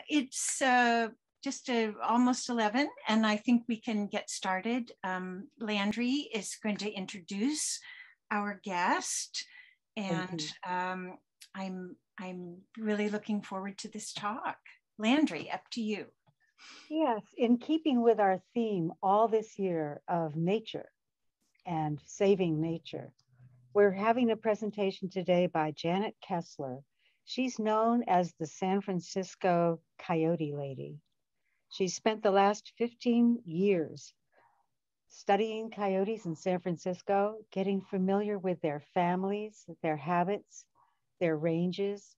It's just almost 11, and I think we can get started. Landry is going to introduce our guest, and I'm really looking forward to this talk. Landry, up to you. Yes, in keeping with our theme all this year of nature and saving nature, we're having a presentation today by Janet Kessler. She's known as the San Francisco Coyote Lady. She spent the last 15 years studying coyotes in San Francisco, getting familiar with their families, their habits, their ranges,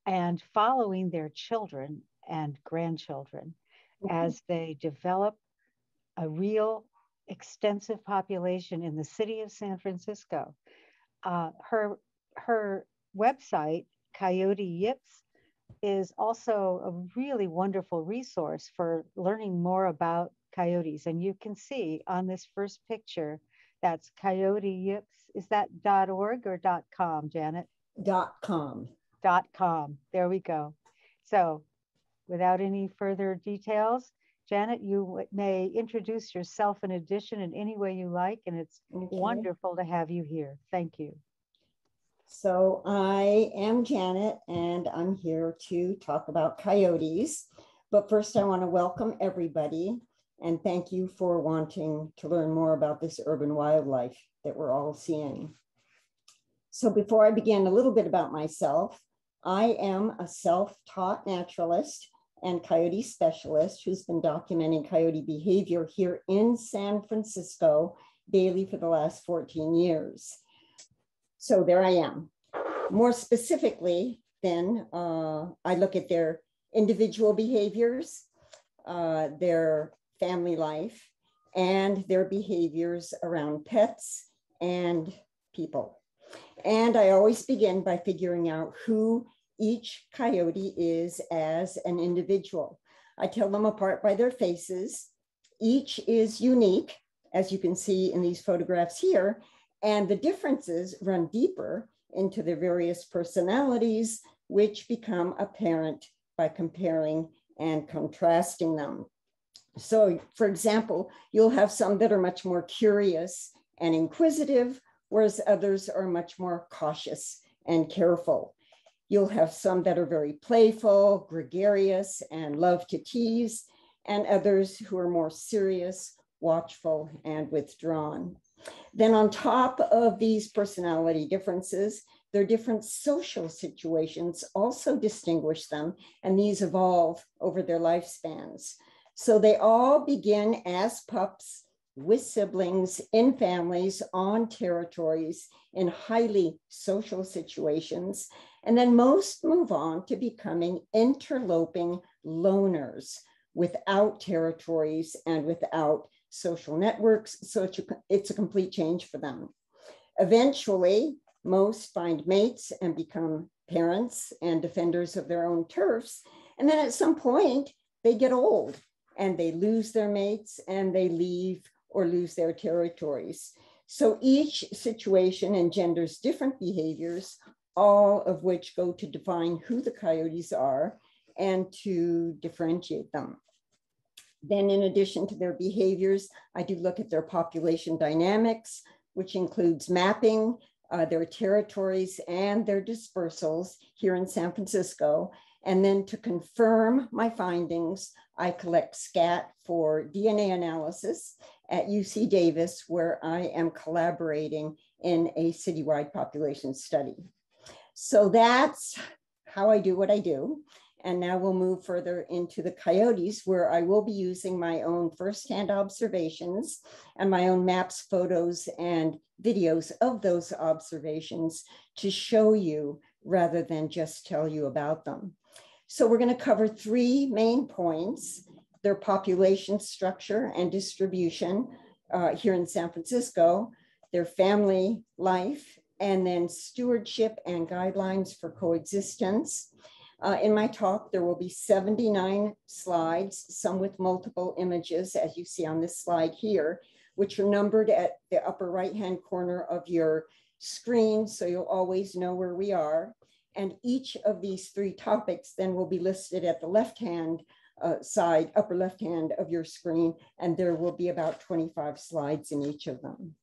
and following their children and grandchildren as they develop a real extensive population in the city of San Francisco. Her website, Coyote Yips, is also a really wonderful resource for learning more about coyotes. And you can see on this first picture, that's Coyote Yips. Is that .org or .com, Janet? .com. .com. There we go. So without any further details, Janet, you may introduce yourself in addition in any way you like, and it's wonderful to have you here. Thank you. So I am Janet, and I'm here to talk about coyotes. But first, I want to welcome everybody and thank you for wanting to learn more about this urban wildlife that we're all seeing. So before I begin, a little bit about myself. I am a self-taught naturalist and coyote specialist who's been documenting coyote behavior here in San Francisco daily for the last 14 years. So there I am. More specifically, then, I look at their individual behaviors, their family life, and their behaviors around pets and people. And I always begin by figuring out who each coyote is as an individual. I tell them apart by their faces. Each is unique, as you can see in these photographs here, and the differences run deeper into their various personalities, which become apparent by comparing and contrasting them. So, for example, you'll have some that are much more curious and inquisitive, whereas others are much more cautious and careful. You'll have some that are very playful, gregarious, and love to tease, and others who are more serious, watchful, and withdrawn. Then on top of these personality differences, their different social situations also distinguish them, and these evolve over their lifespans. So they all begin as pups with siblings in families on territories in highly social situations. And then most move on to becoming interloping loners without territories and without social networks. So it's a complete change for them. Eventually, most find mates and become parents and defenders of their own turfs. And then at some point, they get old and they lose their mates and they leave or lose their territories. So each situation engenders different behaviors, all of which go to define who the coyotes are and to differentiate them. Then in addition to their behaviors, I do look at their population dynamics, which includes mapping their territories and their dispersals here in San Francisco. And then to confirm my findings, I collect scat for DNA analysis at UC Davis, where I am collaborating in a citywide population study. So that's how I do what I do. And now we'll move further into the coyotes, where I will be using my own firsthand observations and my own maps, photos, and videos of those observations to show you rather than just tell you about them. So we're going to cover three main points: their population structure and distribution here in San Francisco, their family life, and then stewardship and guidelines for coexistence. In my talk, there will be 79 slides, some with multiple images, as you see on this slide here, which are numbered at the upper right-hand corner of your screen, so you'll always know where we are. And each of these 3 topics then will be listed at the left-hand side, upper left-hand of your screen, and there will be about 25 slides in each of them.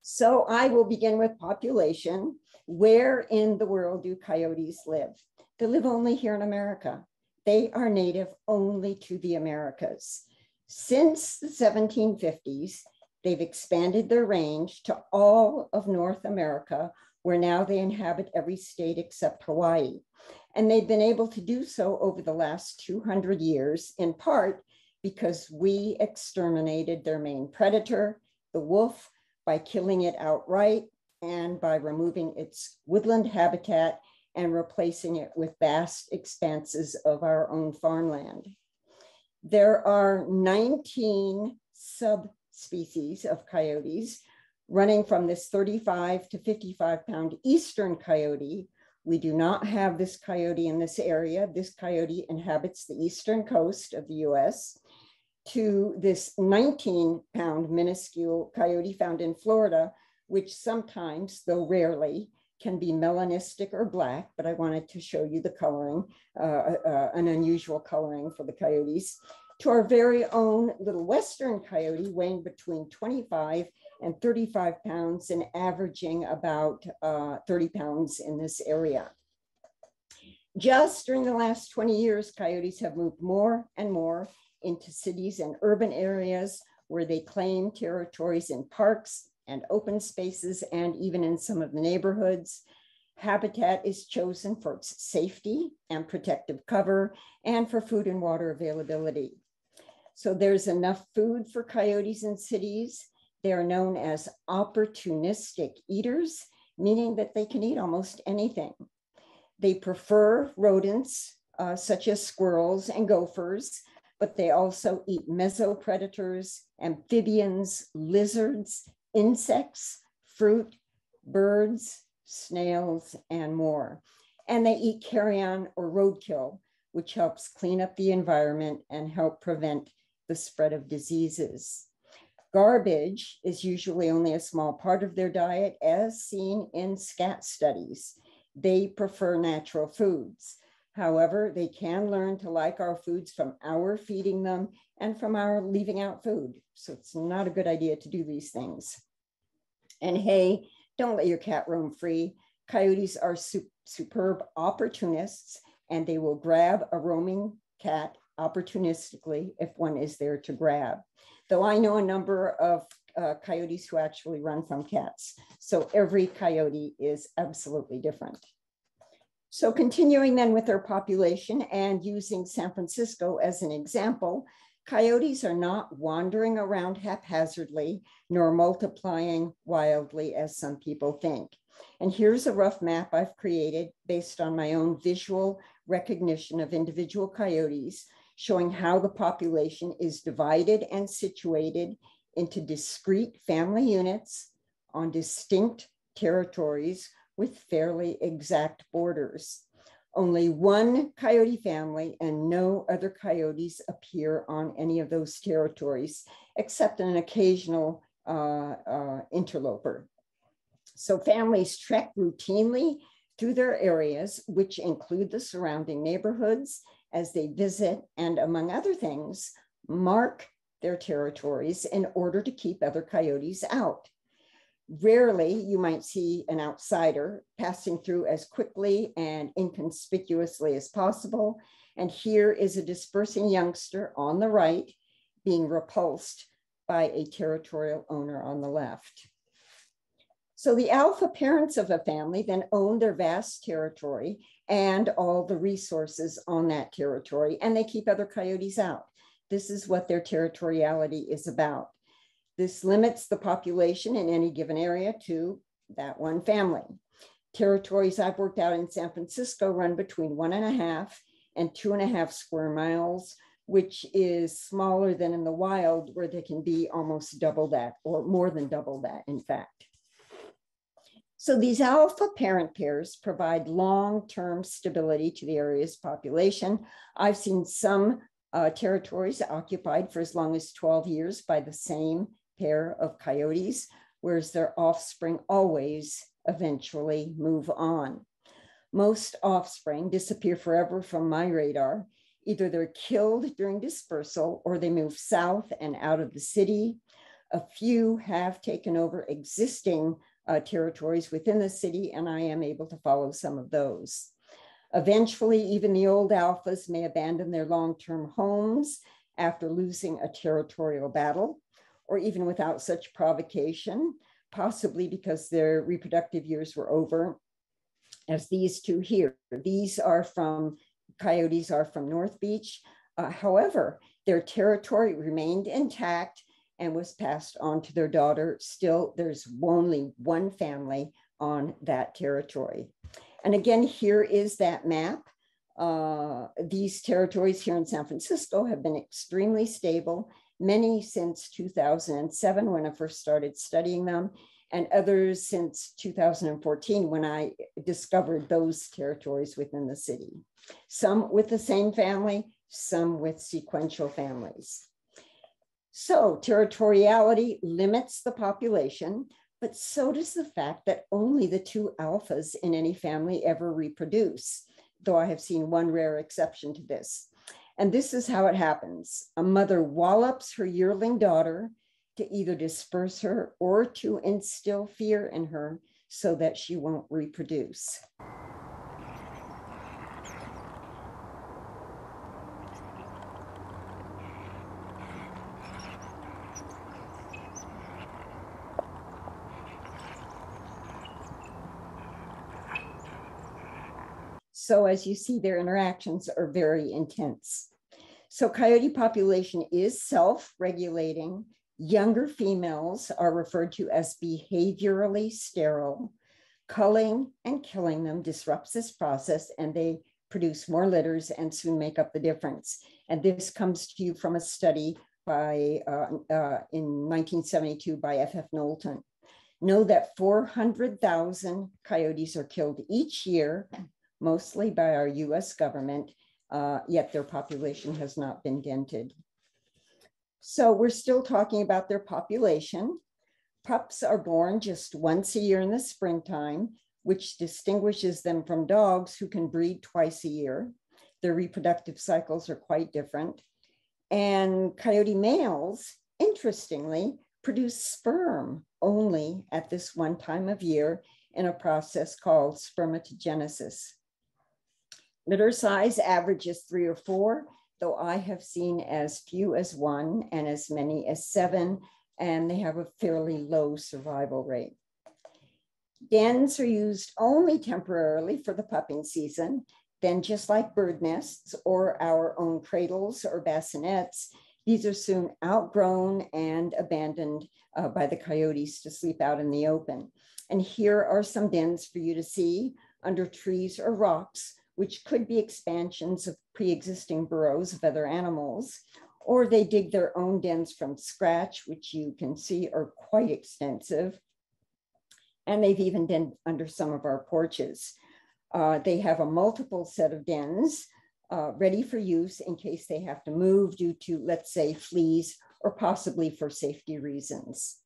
So I will begin with population. Where in the world do coyotes live? They live only here in America. They are native only to the Americas. Since the 1750s, they've expanded their range to all of North America, where now they inhabit every state except Hawaii. And they've been able to do so over the last 200 years, in part because we exterminated their main predator, the wolf, by killing it outright and by removing its woodland habitat and replacing it with vast expanses of our own farmland. There are 19 subspecies of coyotes, running from this 35 to 55 pound eastern coyote. We do not have this coyote in this area. This coyote inhabits the eastern coast of the US, to this 19 pound minuscule coyote found in Florida, which sometimes, though rarely, can be melanistic or black, but I wanted to show you the coloring, an unusual coloring for the coyotes, to our very own little western coyote, weighing between 25 and 35 pounds and averaging about 30 pounds in this area. Just during the last 20 years, coyotes have moved more and more into cities and urban areas where they claim territories in parks and open spaces, and even in some of the neighborhoods. Habitat is chosen for its safety and protective cover, and for food and water availability. So there's enough food for coyotes in cities. They are known as opportunistic eaters, meaning that they can eat almost anything. They prefer rodents, such as squirrels and gophers, but they also eat mesopredators, amphibians, lizards, insects, fruit, birds, snails, and more. And they eat carrion or roadkill, which helps clean up the environment and help prevent the spread of diseases. Garbage is usually only a small part of their diet, as seen in scat studies. They prefer natural foods. However, they can learn to like our foods from our feeding them and from our leaving out food. So it's not a good idea to do these things. And hey, don't let your cat roam free. Coyotes are superb opportunists, and they will grab a roaming cat opportunistically if one is there to grab. Though I know a number of coyotes who actually run from cats. So every coyote is absolutely different. So continuing then with their population and using San Francisco as an example, coyotes are not wandering around haphazardly nor multiplying wildly as some people think. And here's a rough map I've created based on my own visual recognition of individual coyotes, showing how the population is divided and situated into discrete family units on distinct territories with fairly exact borders. Only one coyote family and no other coyotes appear on any of those territories, except an occasional interloper. So families trek routinely through their areas, which include the surrounding neighborhoods, as they visit and, among other things, mark their territories in order to keep other coyotes out. Rarely you might see an outsider passing through as quickly and inconspicuously as possible. And here is a dispersing youngster on the right being repulsed by a territorial owner on the left. So the alpha parents of a family then own their vast territory and all the resources on that territory, and they keep other coyotes out. This is what their territoriality is about. This limits the population in any given area to that one family. Territories I've worked out in San Francisco run between 1.5 and 2.5 square miles, which is smaller than in the wild, where they can be almost double that, or more than double that, in fact. So these alpha parent pairs provide long-term stability to the area's population. I've seen some territories occupied for as long as 12 years by the same pair of coyotes, whereas their offspring always eventually move on. Most offspring disappear forever from my radar. Either they're killed during dispersal or they move south and out of the city. A few have taken over existing territories within the city, and I am able to follow some of those. Eventually, even the old alphas may abandon their long-term homes after losing a territorial battle, or even without such provocation, possibly because their reproductive years were over, as these two here. These are from, coyotes are from North Beach. However, their territory remained intact and was passed on to their daughter. Still, there's only one family on that territory. And again, here is that map. These territories here in San Francisco have been extremely stable, many since 2007 when I first started studying them, and others since 2014 when I discovered those territories within the city. Some with the same family, some with sequential families. So territoriality limits the population, but so does the fact that only the two alphas in any family ever reproduce, though I have seen one rare exception to this. And this is how it happens. A mother wallops her yearling daughter to either disperse her or to instill fear in her so that she won't reproduce. So as you see, their interactions are very intense. So coyote population is self-regulating. Younger females are referred to as behaviorally sterile. Culling and killing them disrupts this process, and they produce more litters and soon make up the difference. And this comes to you from a study by in 1972 by F.F. Knowlton. Know that 400,000 coyotes are killed each year, mostly by our US government, yet their population has not been dented. So we're still talking about their population. Pups are born just once a year in the springtime, which distinguishes them from dogs who can breed twice a year. Their reproductive cycles are quite different. And coyote males, interestingly, produce sperm only at this one time of year in a process called spermatogenesis. Litter size averages 3 or 4, though I have seen as few as 1 and as many as 7, and they have a fairly low survival rate. Dens are used only temporarily for the pupping season. Then, just like bird nests or our own cradles or bassinets, these are soon outgrown and abandoned by the coyotes to sleep out in the open. And here are some dens for you to see under trees or rocks, which could be expansions of pre-existing burrows of other animals, or they dig their own dens from scratch, which you can see are quite extensive. And they've even denned under some of our porches. They have a multiple set of dens ready for use in case they have to move due to, let's say, fleas or possibly for safety reasons.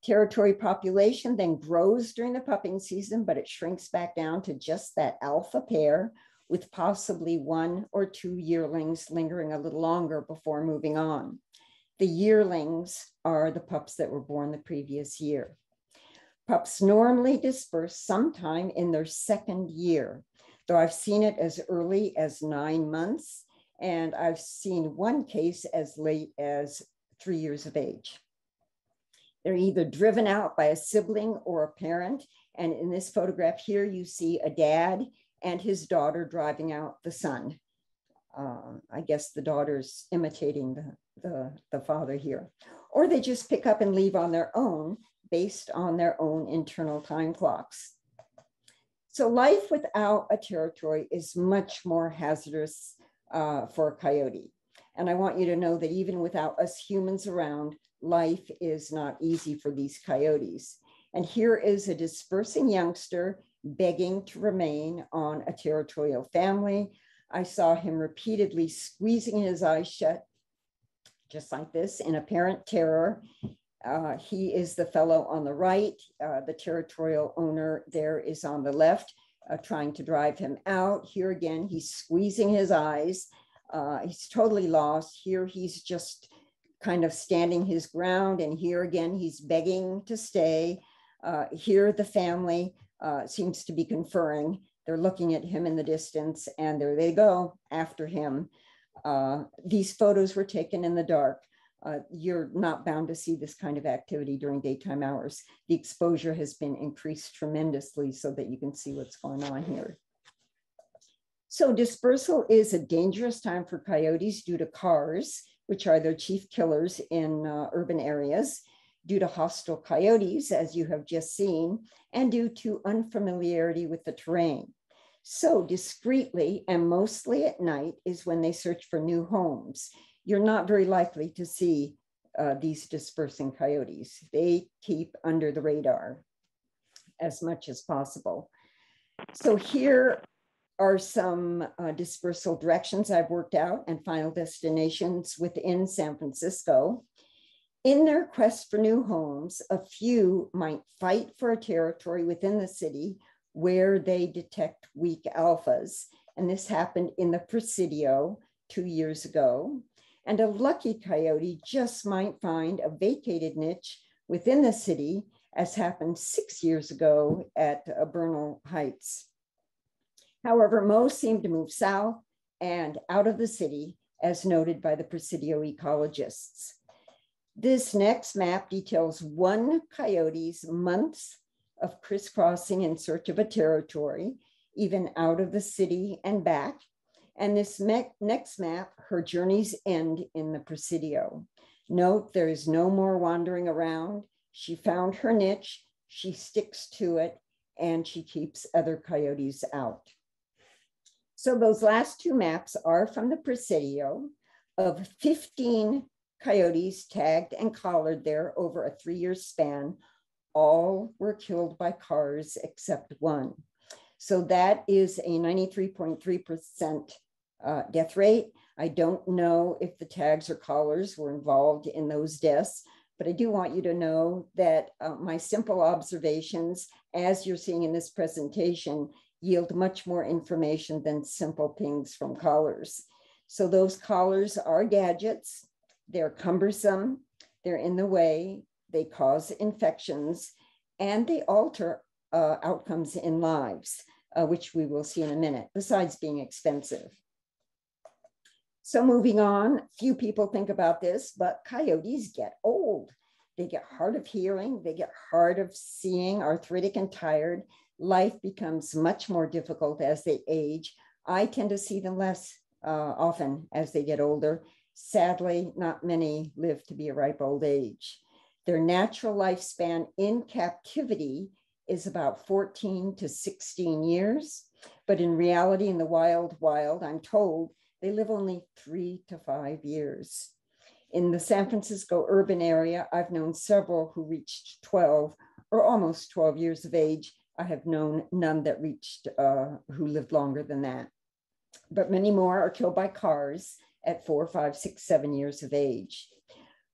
Territory population then grows during the pupping season, but it shrinks back down to just that alpha pair with possibly 1 or 2 yearlings lingering a little longer before moving on. The yearlings are the pups that were born the previous year. Pups normally disperse sometime in their 2nd year, though I've seen it as early as 9 months, and I've seen one case as late as 3 years of age. They're either driven out by a sibling or a parent. And in this photograph here, you see a dad and his daughter driving out the son. I guess the daughter's imitating the father here. Or they just pick up and leave on their own based on their own internal time clocks. So life without a territory is much more hazardous for a coyote. And I want you to know that even without us humans around, life is not easy for these coyotes. And here is a dispersing youngster begging to remain on a territorial family. I saw him repeatedly squeezing his eyes shut, just like this, in apparent terror. He is the fellow on the right. The territorial owner there is on the left. trying to drive him out. Here again, he's squeezing his eyes. He's totally lost. Here he's just kind of standing his ground. And here again, he's begging to stay. Here the family seems to be conferring. They're looking at him in the distance, and there they go after him. These photos were taken in the dark. You're not bound to see this kind of activity during daytime hours. The exposure has been increased tremendously so that you can see what's going on here. So dispersal is a dangerous time for coyotes due to cars, which are their chief killers in urban areas, due to hostile coyotes, as you have just seen, and due to unfamiliarity with the terrain. So discreetly and mostly at night is when they search for new homes. You're not very likely to see these dispersing coyotes. They keep under the radar as much as possible. So here are some dispersal directions I've worked out and final destinations within San Francisco. In their quest for new homes, a few might fight for a territory within the city where they detect weak alphas. And this happened in the Presidio 2 years ago. And a lucky coyote just might find a vacated niche within the city, as happened 6 years ago at Bernal Heights. However, most seem to move south and out of the city, as noted by the Presidio ecologists. This next map details one coyote's months of crisscrossing in search of a territory, even out of the city and back. And this next map, her journeys end in the Presidio. Note, there is no more wandering around. She found her niche, she sticks to it, and she keeps other coyotes out. So those last two maps are from the Presidio. Of 15 coyotes tagged and collared there over a 3-year span, all were killed by cars except one. So that is a 93.3% death rate. I don't know if the tags or collars were involved in those deaths, but I do want you to know that my simple observations, as you're seeing in this presentation, yield much more information than simple pings from collars. So those collars are gadgets. They're cumbersome, they're in the way, they cause infections, and they alter outcomes in lives, which we will see in a minute, besides being expensive. So moving on, few people think about this, but coyotes get old. They get hard of hearing, they get hard of seeing, arthritic and tired. Life becomes much more difficult as they age. I tend to see them less often as they get older. Sadly, not many live to be a ripe old age. Their natural lifespan in captivity is about 14 to 16 years, but in reality, in the wild, I'm told, they live only 3 to 5 years. In the San Francisco urban area, I've known several who reached 12 or almost 12 years of age. I have known none that reached, who lived longer than that. But many more are killed by cars at 4, 5, 6, 7 years of age.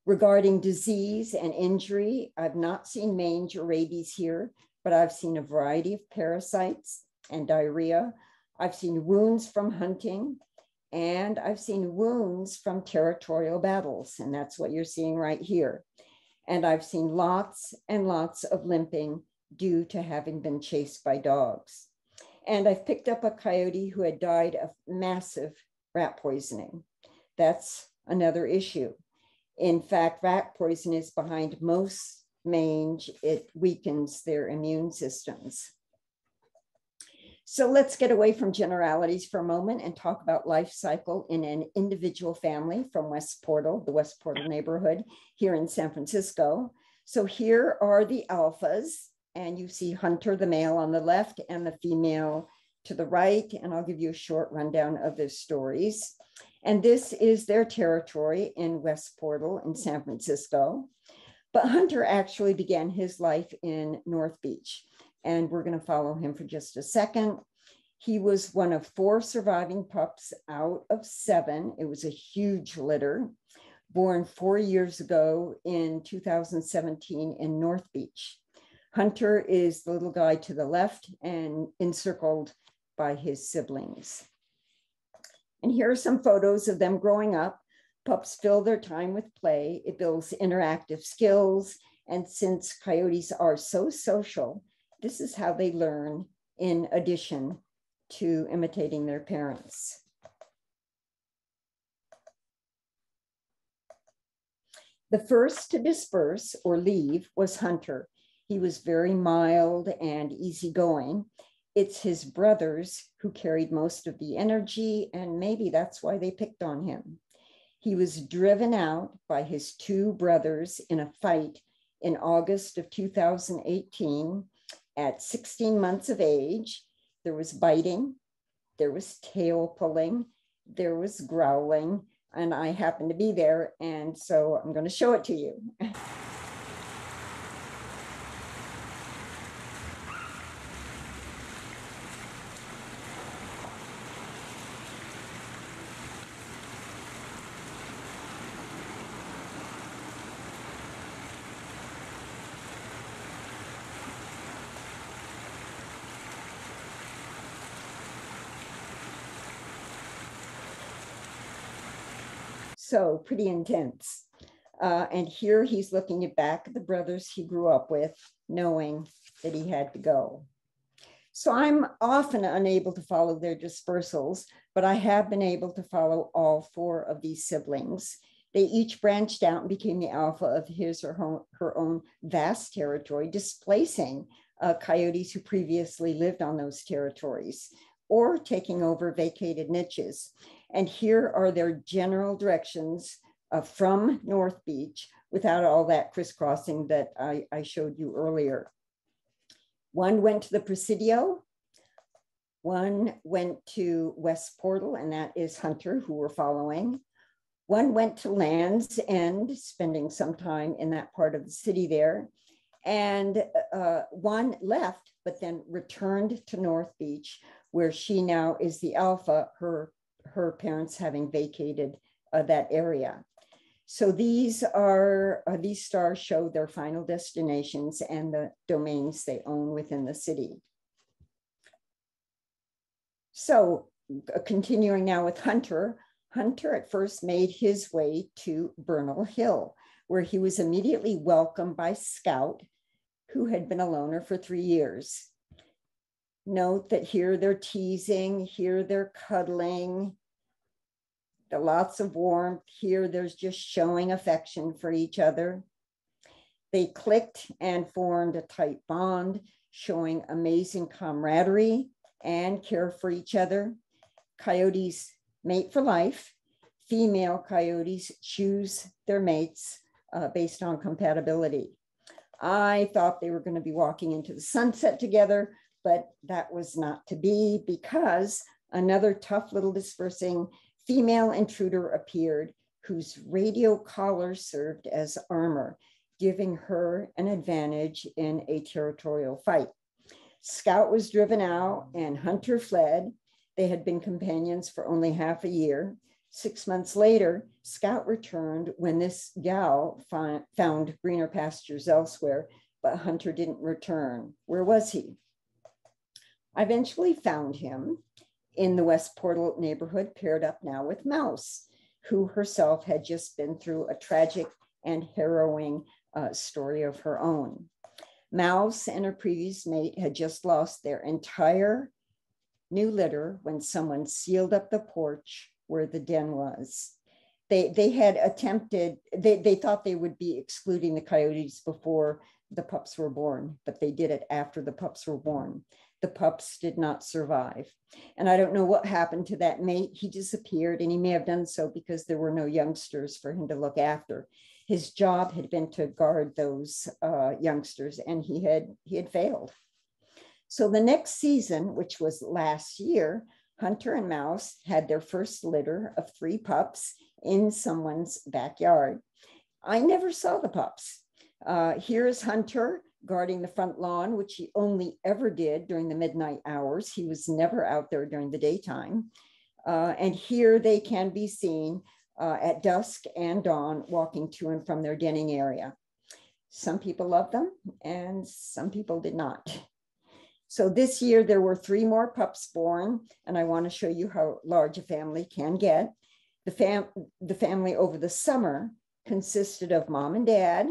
Regarding disease and injury, I've not seen mange or rabies here, but I've seen a variety of parasites and diarrhea. I've seen wounds from hunting, and I've seen wounds from territorial battles, and that's what you're seeing right here. And I've seen lots and lots of limping due to having been chased by dogs. And I've picked up a coyote who had died of massive rat poisoning. That's another issue. In fact, rat poison is behind most mange. It weakens their immune systems. So let's get away from generalities for a moment and talk about life cycle in an individual family from West Portal, the West Portal neighborhood here in San Francisco. So here are the alphas, and you see Hunter, the male on the left, and the female to the right. And I'll give you a short rundown of their stories. And this is their territory in West Portal in San Francisco. But Hunter actually began his life in North Beach, and we're going to follow him for just a second. He was one of 4 surviving pups out of 7. It was a huge litter, born 4 years ago in 2017 in North Beach. Hunter is the little guy to the left and encircled by his siblings. And here are some photos of them growing up. Pups fill their time with play. It builds interactive skills. And since coyotes are so social, this is how they learn in addition to imitating their parents. The first to disperse or leave was Hunter. He was very mild and easygoing. It's his brothers who carried most of the energy, and maybe that's why they picked on him. He was driven out by his two brothers in a fight in August of 2018 at 16 months of age. There was biting, there was tail pulling, there was growling, and I happened to be there, and so I'm going to show it to you. So pretty intense. And here he's looking back at the brothers he grew up with, knowing that he had to go. So I'm often unable to follow their dispersals, but I have been able to follow all four of these siblings. They each branched out and became the alpha of his or her own vast territory, displacing coyotes who previously lived on those territories or taking over vacated niches. And here are their general directions from North Beach without all that crisscrossing that I showed you earlier. One went to the Presidio, one went to West Portal, and that is Hunter, who we're following. One went to Land's End, spending some time in that part of the city there. And one left, but then returned to North Beach, where she now is the alpha, her parents having vacated that area. So these stars show their final destinations and the domains they own within the city. So continuing now with Hunter, Hunter at first made his way to Bernal Hill, where he was immediately welcomed by Scout, who had been a loner for 3 years. Note that here they're teasing, here they're cuddling, lots of warmth. Here there's just showing affection for each other. They clicked and formed a tight bond, showing amazing camaraderie and care for each other. Coyotes mate for life. Female coyotes choose their mates based on compatibility. I thought they were going to be walking into the sunset together, but that was not to be, because another tough little dispersing female intruder appeared, whose radio collar served as armor, giving her an advantage in a territorial fight. Scout was driven out and Hunter fled. They had been companions for only half a year. 6 months later, Scout returned when this gal found greener pastures elsewhere, but Hunter didn't return. Where was he? I eventually found him in the West Portal neighborhood, paired up now with Mouse, who herself had just been through a tragic and harrowing story of her own. Mouse and her previous mate had just lost their entire new litter when someone sealed up the porch where the den was. They had attempted, they thought they would be excluding the coyotes before the pups were born, but they did it after the pups were born. The pups did not survive. And I don't know what happened to that mate. He disappeared, and he may have done so because there were no youngsters for him to look after. His job had been to guard those youngsters, and he had failed. So the next season, which was last year, Hunter and Mouse had their first litter of 3 pups in someone's backyard. I never saw the pups. Here is Hunter guarding the front lawn, which he only ever did during the midnight hours. He was never out there during the daytime. And here they can be seen at dusk and dawn walking to and from their denning area. Some people loved them and some people did not. So this year there were 3 more pups born, and I want to show you how large a family can get. The family over the summer consisted of mom and dad,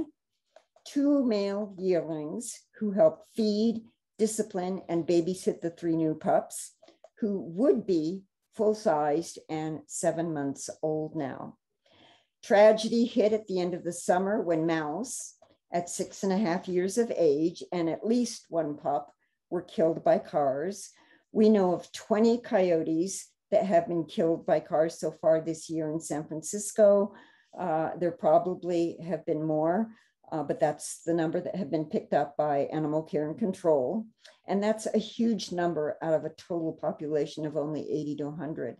2 male yearlings who helped feed, discipline, and babysit the 3 new pups, who would be full-sized and 7 months old now. Tragedy hit at the end of the summer when Mouse, at 6.5 years of age, and at least 1 pup were killed by cars. We know of 20 coyotes that have been killed by cars so far this year in San Francisco. There probably have been more, but that's the number that have been picked up by Animal Care and Control. And that's a huge number out of a total population of only 80 to 100.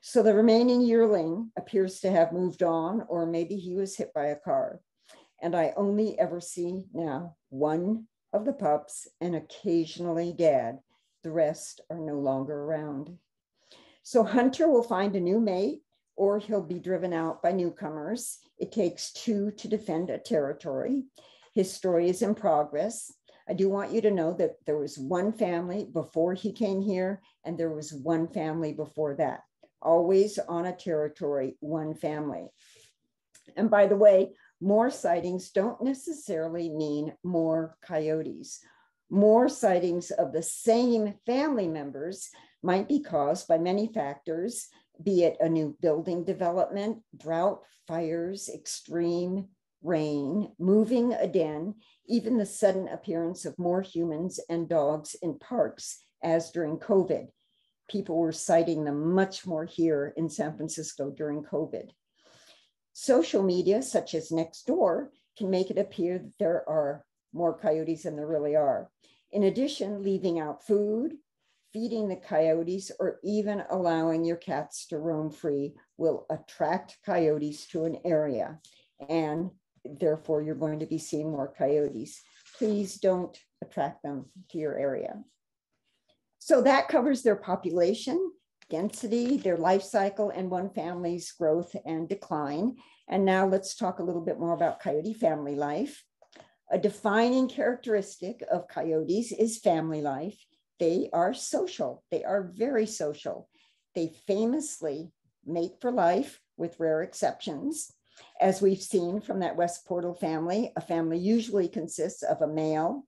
So the remaining yearling appears to have moved on, or maybe he was hit by a car. And I only ever see now 1 of the pups and occasionally dad. The rest are no longer around. So Hunter will find a new mate, or he'll be driven out by newcomers. It takes 2 to defend a territory. His story is in progress. I do want you to know that there was 1 family before he came here, and there was 1 family before that. Always on a territory, 1 family. And by the way, more sightings don't necessarily mean more coyotes. More sightings of the same family members might be caused by many factors, be it a new building development, drought, fires, extreme rain, moving a den, even the sudden appearance of more humans and dogs in parks, as during COVID. People were sighting them much more here in San Francisco during COVID. Social media, such as Nextdoor, can make it appear that there are more coyotes than there really are. In addition, leaving out food, feeding the coyotes, or even allowing your cats to roam free will attract coyotes to an area, and therefore you're going to be seeing more coyotes. Please don't attract them to your area. So that covers their population, density, their life cycle, and 1 family's growth and decline. And now let's talk a little bit more about coyote family life. A defining characteristic of coyotes is family life. They are social. They are very social. They famously mate for life, with rare exceptions. As we've seen from that West Portal family, a family usually consists of a male,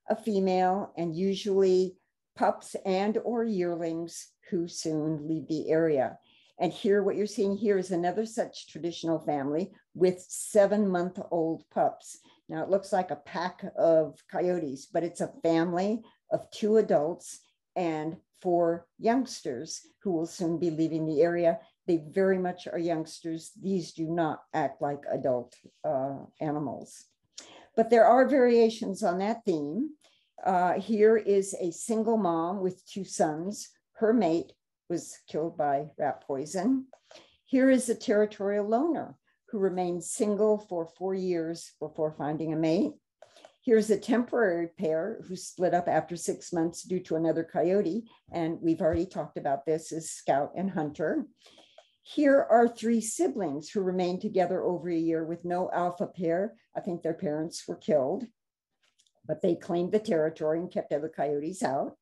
a female, and usually pups and or yearlings who soon leave the area. And here, what you're seeing here is another such traditional family with 7-month-old pups. Now it looks like a pack of coyotes, but it's a family of 2 adults and 4 youngsters who will soon be leaving the area. They very much are youngsters. These do not act like adult animals. But there are variations on that theme. Here is a single mom with 2 sons. Her mate was killed by rat poison. Here is a territorial loner who remained single for 4 years before finding a mate. Here's a temporary pair who split up after 6 months due to another coyote. And we've already talked about this as Scout and Hunter. Here are 3 siblings who remained together over a year with no alpha pair. I think their parents were killed, but they claimed the territory and kept other coyotes out.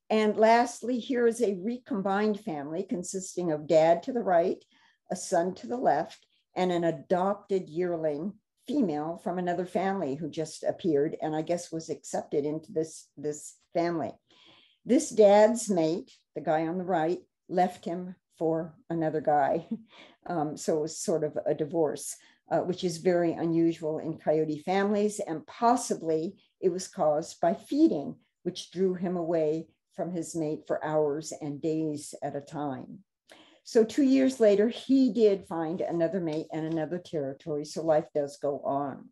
And lastly, here is a recombined family consisting of dad to the right, a son to the left, and an adopted yearling female from another family who just appeared and I guess was accepted into this family. This dad's mate, the guy on the right, left him for another guy. So it was sort of a divorce, which is very unusual in coyote families, and possibly it was caused by feeding, which drew him away from his mate for hours and days at a time. So 2 years later, he did find another mate and another territory, so life does go on.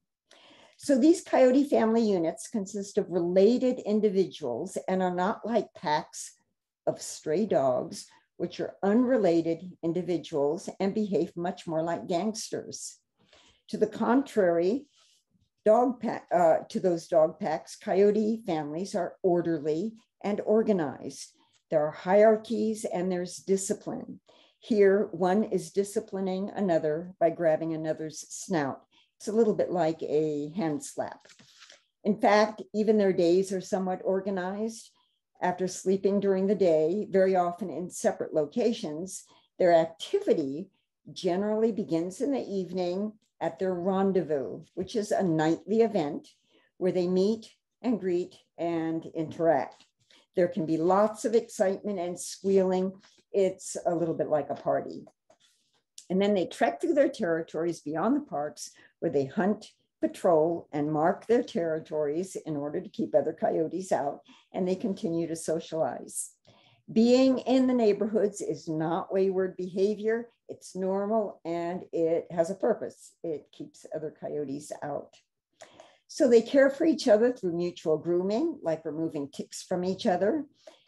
So these coyote family units consist of related individuals and are not like packs of stray dogs, which are unrelated individuals and behave much more like gangsters. To the contrary, to those dog packs, coyote families are orderly and organized. There are hierarchies and there's discipline. Here, one is disciplining another by grabbing another's snout. It's a little bit like a hand slap. In fact, even their days are somewhat organized. After sleeping during the day, very often in separate locations, their activity generally begins in the evening at their rendezvous, which is a nightly event where they meet and greet and interact. There can be lots of excitement and squealing. It's a little bit like a party. And then they trek through their territories beyond the parks where they hunt, patrol, and mark their territories in order to keep other coyotes out, and they continue to socialize. Being in the neighborhoods is not wayward behavior. It's normal and it has a purpose. It keeps other coyotes out. So they care for each other through mutual grooming, like removing ticks from each other.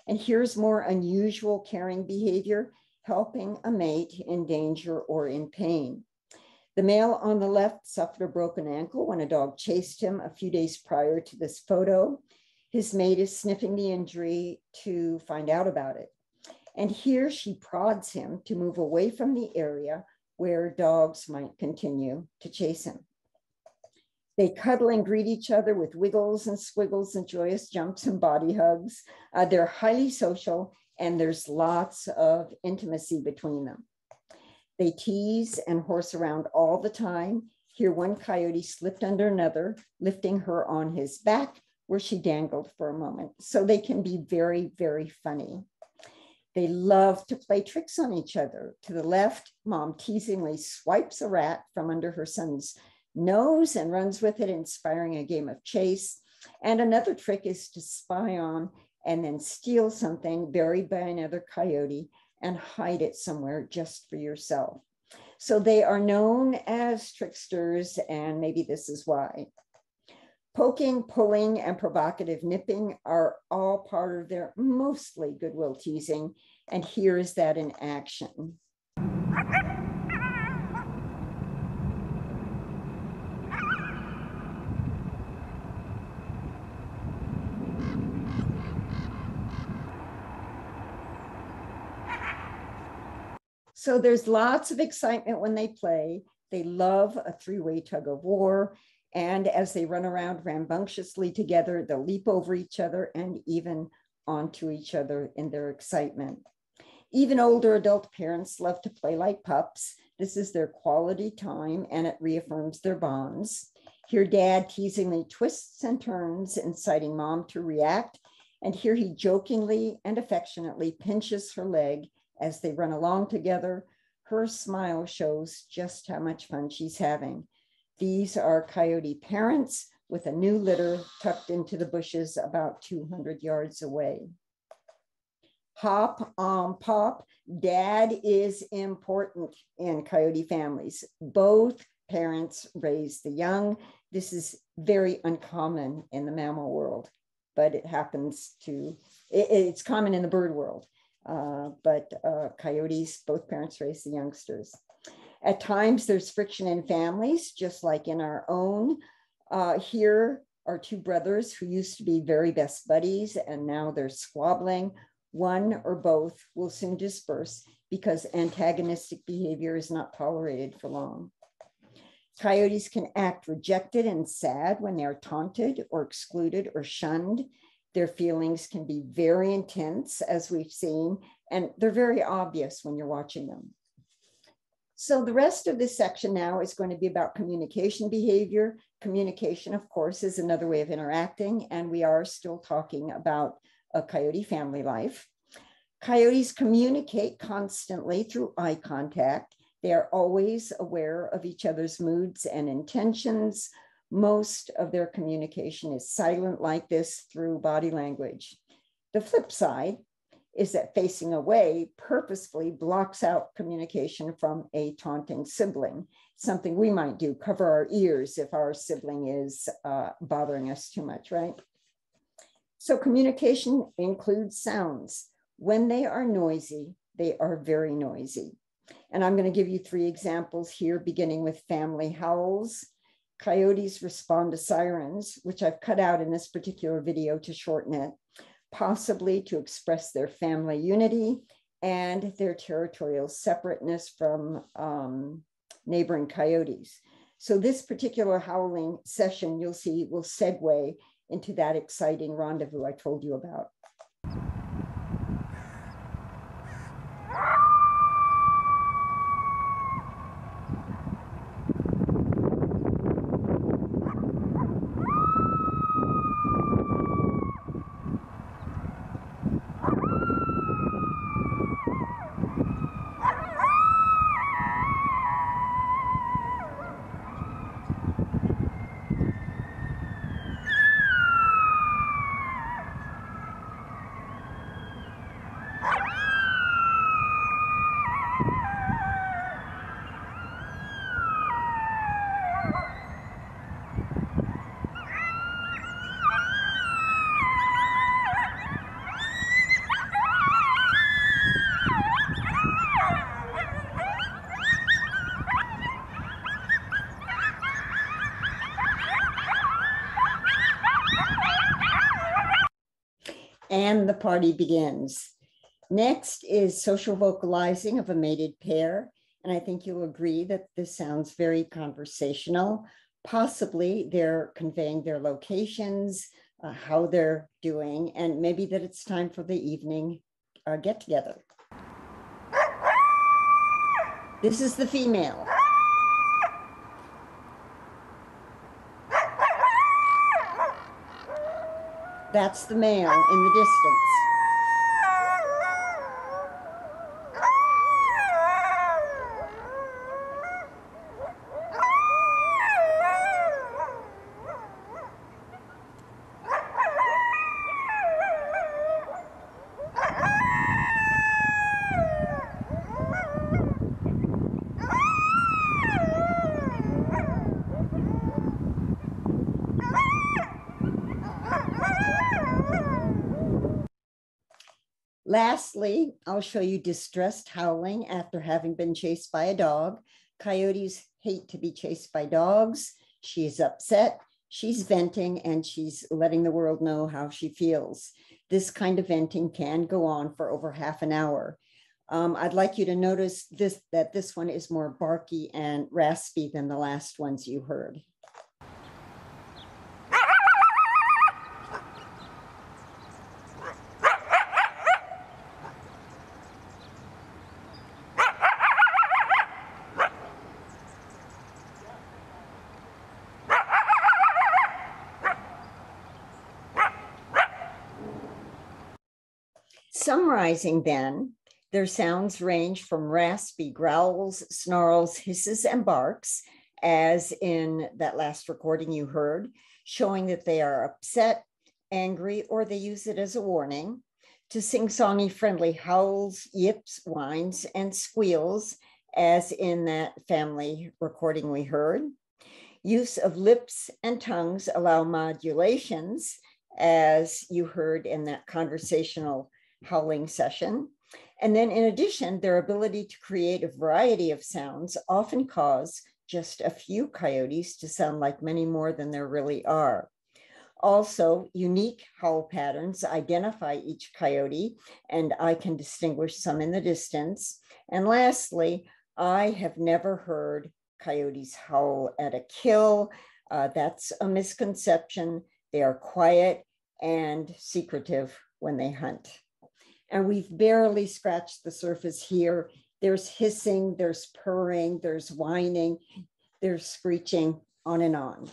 And here's more unusual caring behavior, helping a mate in danger or in pain. The male on the left suffered a broken ankle when a dog chased him a few days prior to this photo. His mate is sniffing the injury to find out about it. And here she prods him to move away from the area where dogs might continue to chase him. They cuddle and greet each other with wiggles and squiggles and joyous jumps and body hugs. They're highly social and there's lots of intimacy between them. They tease and horse around all the time. Here one coyote slipped under another, lifting her on his back where she dangled for a moment. So they can be very, very funny. They love to play tricks on each other. To the left, mom teasingly swipes a rat from under her son's nose and runs with it, inspiring a game of chase. And another trick is to spy on and then steal something buried by another coyote and hide it somewhere just for yourself. So they are known as tricksters, and maybe this is why. Poking, pulling, and provocative nipping are all part of their mostly goodwill teasing, and here is that in action. So there's lots of excitement when they play. They love a three-way tug of war. And as they run around rambunctiously together, they'll leap over each other and even onto each other in their excitement. Even older adult parents love to play like pups. This is their quality time and it reaffirms their bonds. Here dad teasingly twists and turns, inciting mom to react. And here he jokingly and affectionately pinches her leg as they run along together. Her smile shows just how much fun she's having. These are coyote parents with a new litter tucked into the bushes about 200 yards away. Hop on pop, dad is important in coyote families. Both parents raise the young. This is very uncommon in the mammal world, but it happens to, it's common in the bird world. But coyotes, both parents raise the youngsters. At times there's friction in families, just like in our own. Here are two brothers who used to be very best buddies and now they're squabbling. One or both will soon disperse because antagonistic behavior is not tolerated for long. Coyotes can act rejected and sad when they're taunted or excluded or shunned. Their feelings can be very intense, as we've seen, and they're very obvious when you're watching them. So the rest of this section now is going to be about communication behavior. Communication, of course, is another way of interacting, and we are still talking about a coyote family life. Coyotes communicate constantly through eye contact. They are always aware of each other's moods and intentions. Most of their communication is silent like this through body language. The flip side is that facing away purposefully blocks out communication from a taunting sibling, something we might do, cover our ears if our sibling is bothering us too much, right? So communication includes sounds. When they are noisy, they are very noisy. And I'm going to give you 3 examples here, beginning with family howls. Coyotes respond to sirens, which I've cut out in this particular video to shorten it, possibly to express their family unity and their territorial separateness from neighboring coyotes. So this particular howling session, you'll see, will segue into that exciting rendezvous I told you about. And the party begins. Next is social vocalizing of a mated pair. And I think you'll agree that this sounds very conversational. Possibly they're conveying their locations, how they're doing, and maybe that it's time for the evening get together. This is the female. That's the male in the distance. Lastly, I'll show you distressed howling after having been chased by a dog. Coyotes hate to be chased by dogs. She's upset, she's venting, and she's letting the world know how she feels. This kind of venting can go on for over half an hour. I'd like you to notice that this one is more barky and raspy than the last ones you heard. Summarizing then, their sounds range from raspy growls, snarls, hisses, and barks, as in that last recording you heard, showing that they are upset, angry, or they use it as a warning, to sing-songy friendly howls, yips, whines, and squeals, as in that family recording we heard. Use of lips and tongues allow modulations, as you heard in that conversational howling session. And then in addition, their ability to create a variety of sounds often cause just a few coyotes to sound like many more than there really are. Also, unique howl patterns identify each coyote, and I can distinguish some in the distance. And lastly, I have never heard coyotes howl at a kill. That's a misconception. They are quiet and secretive when they hunt. And we've barely scratched the surface here. There's hissing, there's purring, there's whining, there's screeching, on and on.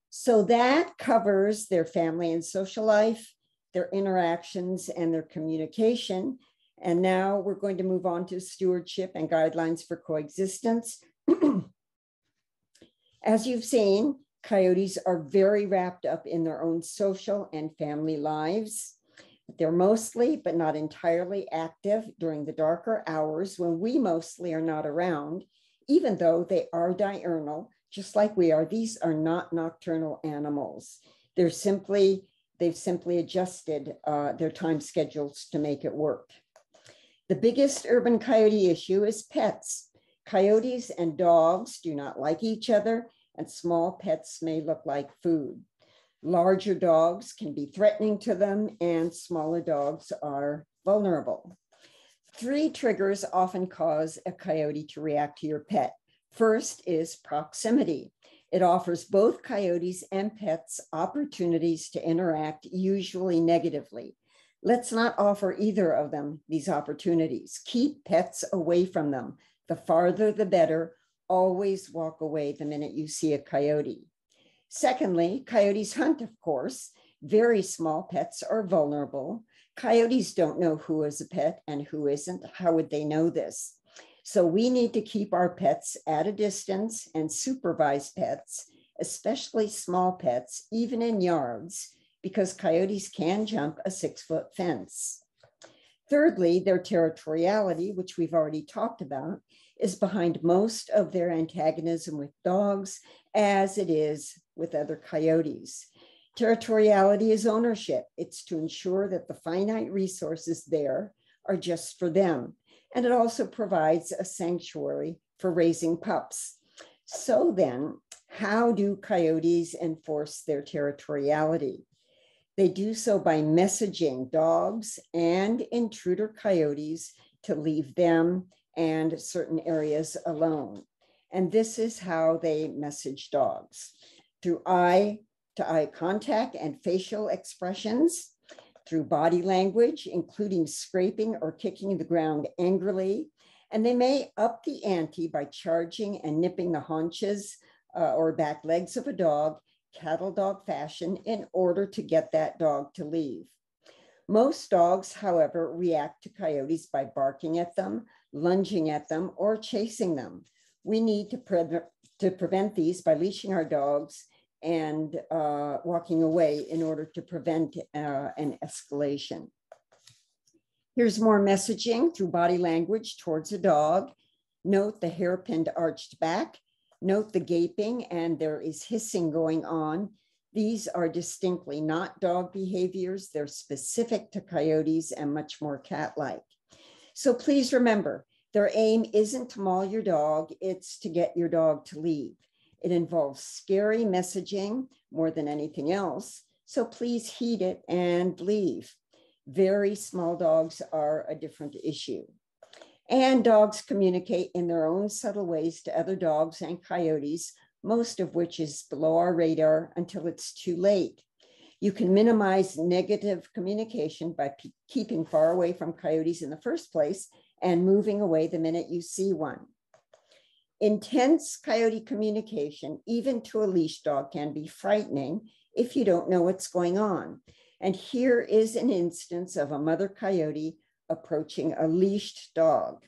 So that covers their family and social life, their interactions, and their communication. And now we're going to move on to stewardship and guidelines for coexistence. As you've seen, coyotes are very wrapped up in their own social and family lives. They're mostly, but not entirely, active during the darker hours when we mostly are not around, even though they are diurnal, just like we are. These are not nocturnal animals. They've simply adjusted their time schedules to make it work. The biggest urban coyote issue is pets. Coyotes and dogs do not like each other, and small pets may look like food. Larger dogs can be threatening to them, and smaller dogs are vulnerable. 3 triggers often cause a coyote to react to your pet. First is proximity. It offers both coyotes and pets opportunities to interact, usually negatively. Let's not offer either of them these opportunities. Keep pets away from them. The farther, the better. Always walk away the minute you see a coyote. Secondly, coyotes hunt, of course. Very small pets are vulnerable. Coyotes don't know who is a pet and who isn't. How would they know this? So we need to keep our pets at a distance and supervise pets, especially small pets, even in yards, because coyotes can jump a 6-foot fence. Thirdly, their territoriality, which we've already talked about, is behind most of their antagonism with dogs, as it is with other coyotes. Territoriality is ownership. It's to ensure that the finite resources there are just for them. And it also provides a sanctuary for raising pups. So then, how do coyotes enforce their territoriality? They do so by messaging dogs and intruder coyotes to leave them and certain areas alone. And this is how they message dogs: through eye-to-eye contact and facial expressions, through body language, including scraping or kicking the ground angrily. And they may up the ante by charging and nipping the haunches or back legs of a dog, cattle dog fashion, in order to get that dog to leave. Most dogs, however, react to coyotes by barking at them, lunging at them, or chasing them. We need to prevent these by leashing our dogs and walking away in order to prevent an escalation. Here's more messaging through body language towards a dog. Note the hairpinned arched back. Note the gaping, and there is hissing going on. These are distinctly not dog behaviors. They're specific to coyotes and much more cat-like. So please remember, their aim isn't to maul your dog, it's to get your dog to leave. It involves scary messaging more than anything else. So please heed it and leave. Very small dogs are a different issue. And dogs communicate in their own subtle ways to other dogs and coyotes, most of which is below our radar until it's too late. You can minimize negative communication by keeping far away from coyotes in the first place and moving away the minute you see one. Intense coyote communication, even to a leash dog, can be frightening if you don't know what's going on. And here is an instance of a mother coyote approaching a leashed dog.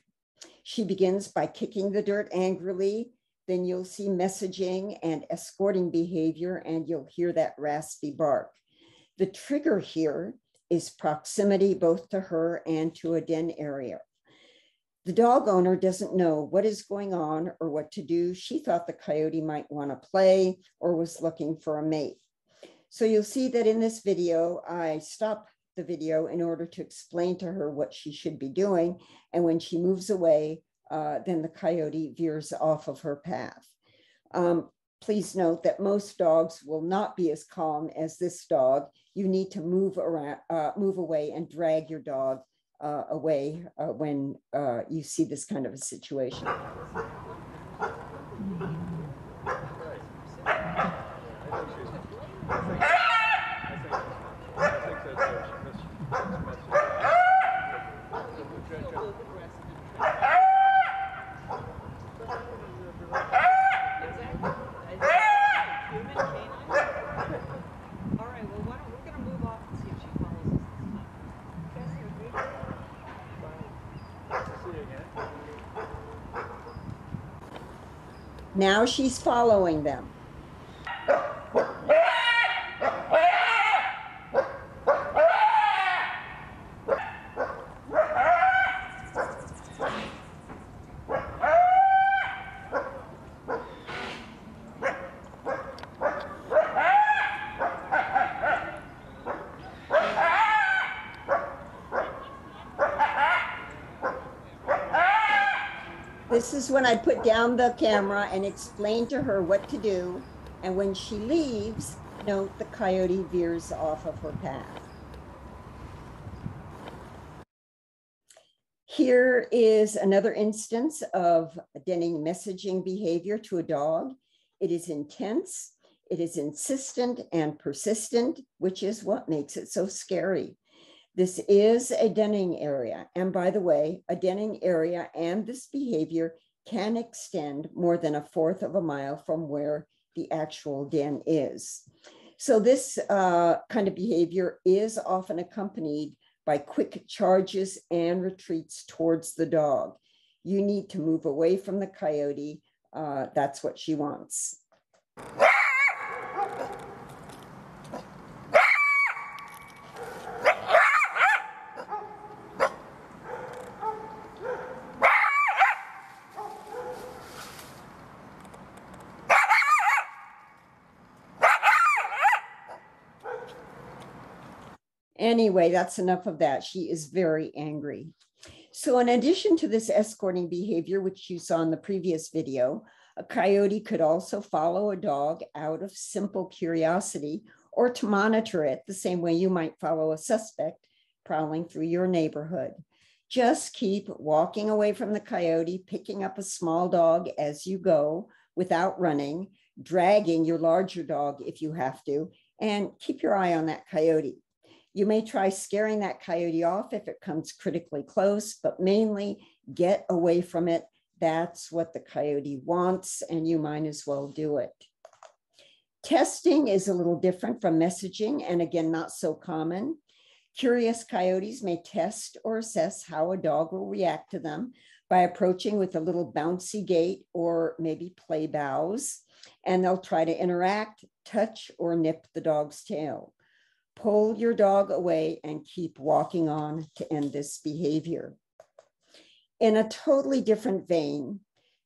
She begins by kicking the dirt angrily. Then you'll see messaging and escorting behavior, and you'll hear that raspy bark. The trigger here is proximity both to her and to a den area. The dog owner doesn't know what is going on or what to do. She thought the coyote might want to play or was looking for a mate. So you'll see that in this video, I stop the video in order to explain to her what she should be doing. And when she moves away, then the coyote veers off of her path. Please note that most dogs will not be as calm as this dog. You need to move away and drag your dog away when you see this kind of a situation. Now she's following them. This is when I put down the camera and explain to her what to do. And when she leaves, note the coyote veers off of her path. Here is another instance of denning messaging behavior to a dog. It is intense, it is insistent and persistent, which is what makes it so scary. This is a denning area. And by the way, a denning area and this behavior can extend more than 1/4 of a mile from where the actual den is. So this kind of behavior is often accompanied by quick charges and retreats towards the dog. You need to move away from the coyote. That's what she wants. Anyway, that's enough of that. She is very angry. So in addition to this escorting behavior, which you saw in the previous video, a coyote could also follow a dog out of simple curiosity or to monitor it the same way you might follow a suspect prowling through your neighborhood. Just keep walking away from the coyote, picking up a small dog as you go without running, dragging your larger dog if you have to, and keep your eye on that coyote. You may try scaring that coyote off if it comes critically close, but mainly get away from it. That's what the coyote wants, and you might as well do it. Testing is a little different from messaging, and again, not so common. Curious coyotes may test or assess how a dog will react to them by approaching with a little bouncy gait or maybe play bows, and they'll try to interact, touch, or nip the dog's tail. Pull your dog away and keep walking on to end this behavior. In a totally different vein,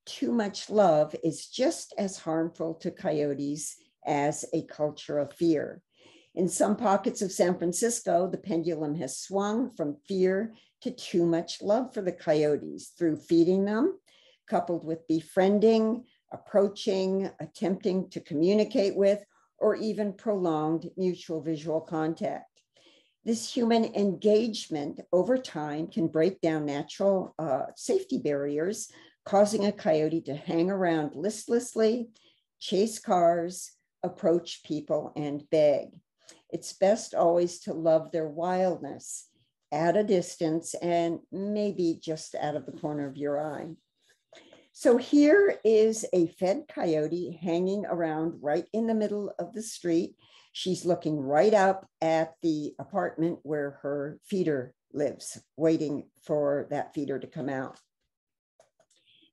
too much love is just as harmful to coyotes as a culture of fear. In some pockets of San Francisco, the pendulum has swung from fear to too much love for the coyotes through feeding them, coupled with befriending, approaching, attempting to communicate with, or even prolonged mutual visual contact. This human engagement over time can break down natural safety barriers, causing a coyote to hang around listlessly, chase cars, approach people, and beg. It's best always to love their wildness at a distance and maybe just out of the corner of your eye. So here is a fed coyote hanging around right in the middle of the street. She's looking right up at the apartment where her feeder lives, waiting for that feeder to come out.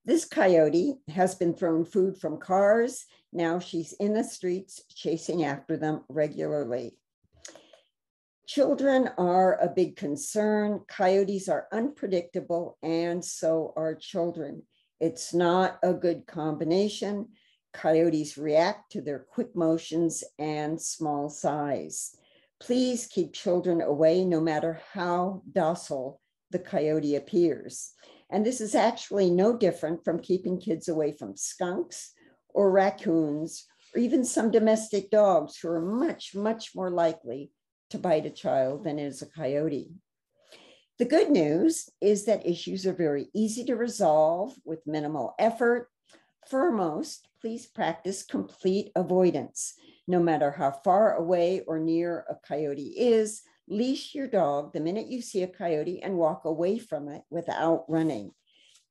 This coyote has been thrown food from cars. Now she's in the streets chasing after them regularly. Children are a big concern. Coyotes are unpredictable, and so are children. It's not a good combination. Coyotes react to their quick motions and small size. Please keep children away no matter how docile the coyote appears. And this is actually no different from keeping kids away from skunks or raccoons, or even some domestic dogs who are much, much more likely to bite a child than is a coyote. The good news is that issues are very easy to resolve with minimal effort. Foremost, please practice complete avoidance. No matter how far away or near a coyote is, leash your dog the minute you see a coyote and walk away from it without running.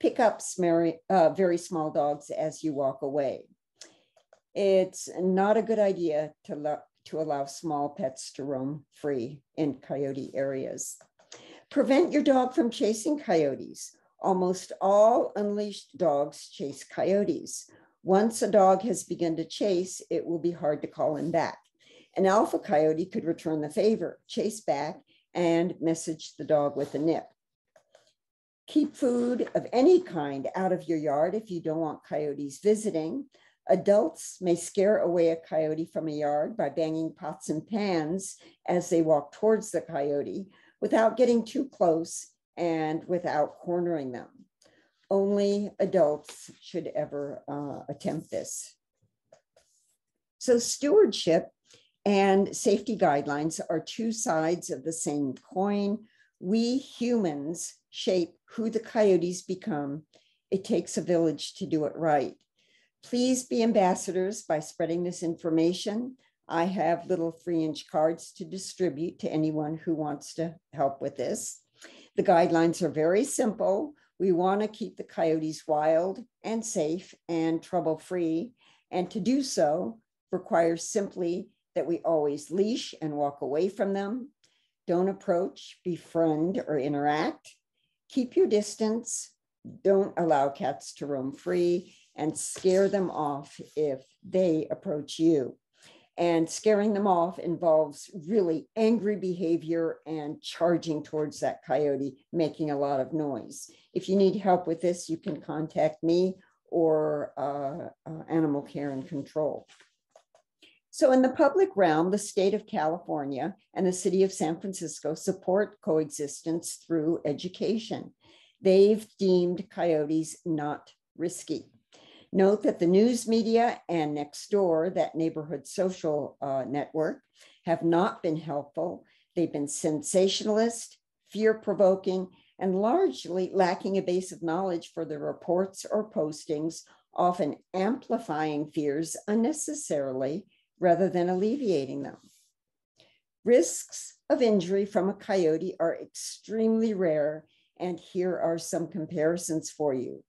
Pick up very small dogs as you walk away. It's not a good idea to allow small pets to roam free in coyote areas. Prevent your dog from chasing coyotes. Almost all unleashed dogs chase coyotes. Once a dog has begun to chase, it will be hard to call him back. An alpha coyote could return the favor, chase back, and message the dog with a nip. Keep food of any kind out of your yard if you don't want coyotes visiting. Adults may scare away a coyote from a yard by banging pots and pans as they walk towards the coyote, without getting too close and without cornering them. Only adults should ever attempt this. So stewardship and safety guidelines are two sides of the same coin. We humans shape who the coyotes become. It takes a village to do it right. Please be ambassadors by spreading this information. I have little free-inch cards to distribute to anyone who wants to help with this. The guidelines are very simple. We want to keep the coyotes wild and safe and trouble-free. And to do so requires simply that we always leash and walk away from them. Don't approach, befriend, or interact. Keep your distance. Don't allow cats to roam free, and scare them off if they approach you. And scaring them off involves really angry behavior and charging towards that coyote, making a lot of noise. If you need help with this, you can contact me or Animal Care and Control. So in the public realm, the state of California and the city of San Francisco support coexistence through education. They've deemed coyotes not risky. Note that the news media and Nextdoor, that neighborhood social network, have not been helpful. They've been sensationalist, fear-provoking, and largely lacking a base of knowledge for their reports or postings, often amplifying fears unnecessarily rather than alleviating them. Risks of injury from a coyote are extremely rare, and here are some comparisons for you.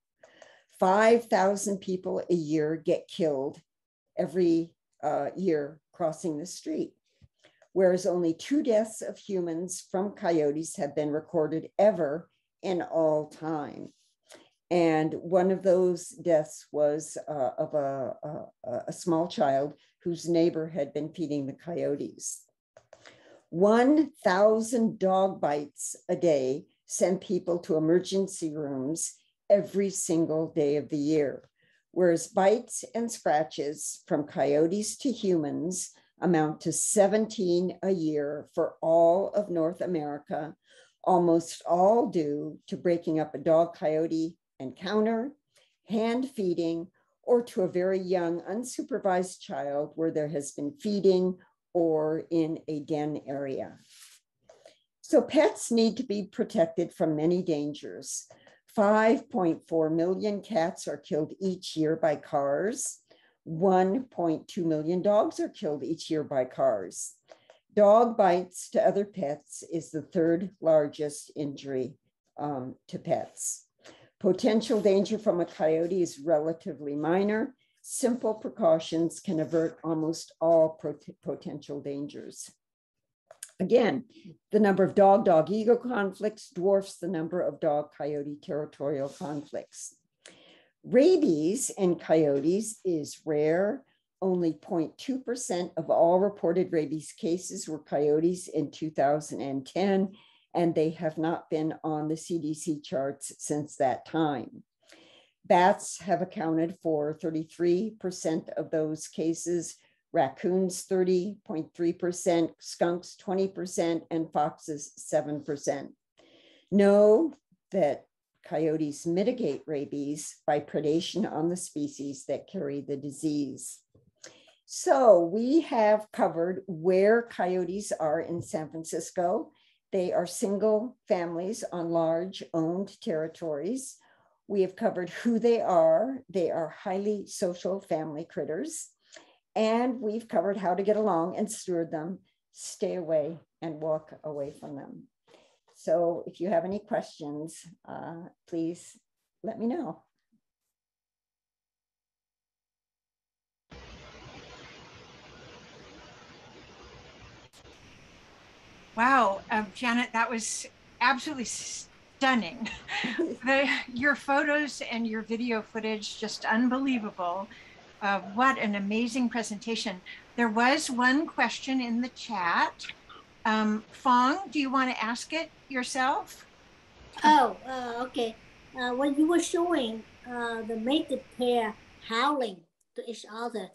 5,000 people a year get killed every year crossing the street, whereas only 2 deaths of humans from coyotes have been recorded ever in all time. And one of those deaths was of a small child whose neighbor had been feeding the coyotes. 1,000 dog bites a day send people to emergency rooms every single day of the year, whereas bites and scratches from coyotes to humans amount to 17 a year for all of North America, almost all due to breaking up a dog-coyote encounter, hand feeding, or to a very young unsupervised child where there has been feeding or in a den area. So pets need to be protected from many dangers. 5.4 million cats are killed each year by cars. 1.2 million dogs are killed each year by cars. Dog bites to other pets is the 3rd largest injury to pets. Potential danger from a coyote is relatively minor. Simple precautions can avert almost all potential dangers. Again, the number of dog-dog-ego conflicts dwarfs the number of dog-coyote territorial conflicts. Rabies in coyotes is rare. Only 0.2% of all reported rabies cases were coyotes in 2010, and they have not been on the CDC charts since that time. Bats have accounted for 33% of those cases, raccoons 30.3%, skunks 20%, and foxes 7%. Know that coyotes mitigate rabies by predation on the species that carry the disease. So we have covered where coyotes are in San Francisco. They are single families on large owned territories. We have covered who they are. They are highly social family critters. And we've covered how to get along and steward them, stay away, and walk away from them. So if you have any questions, please let me know. Wow, Janet, that was absolutely stunning. Your photos and your video footage, just unbelievable. What an amazing presentation. There was one question in the chat. Fong, do you want to ask it yourself? Oh, okay. When you were showing the mated pair howling to each other,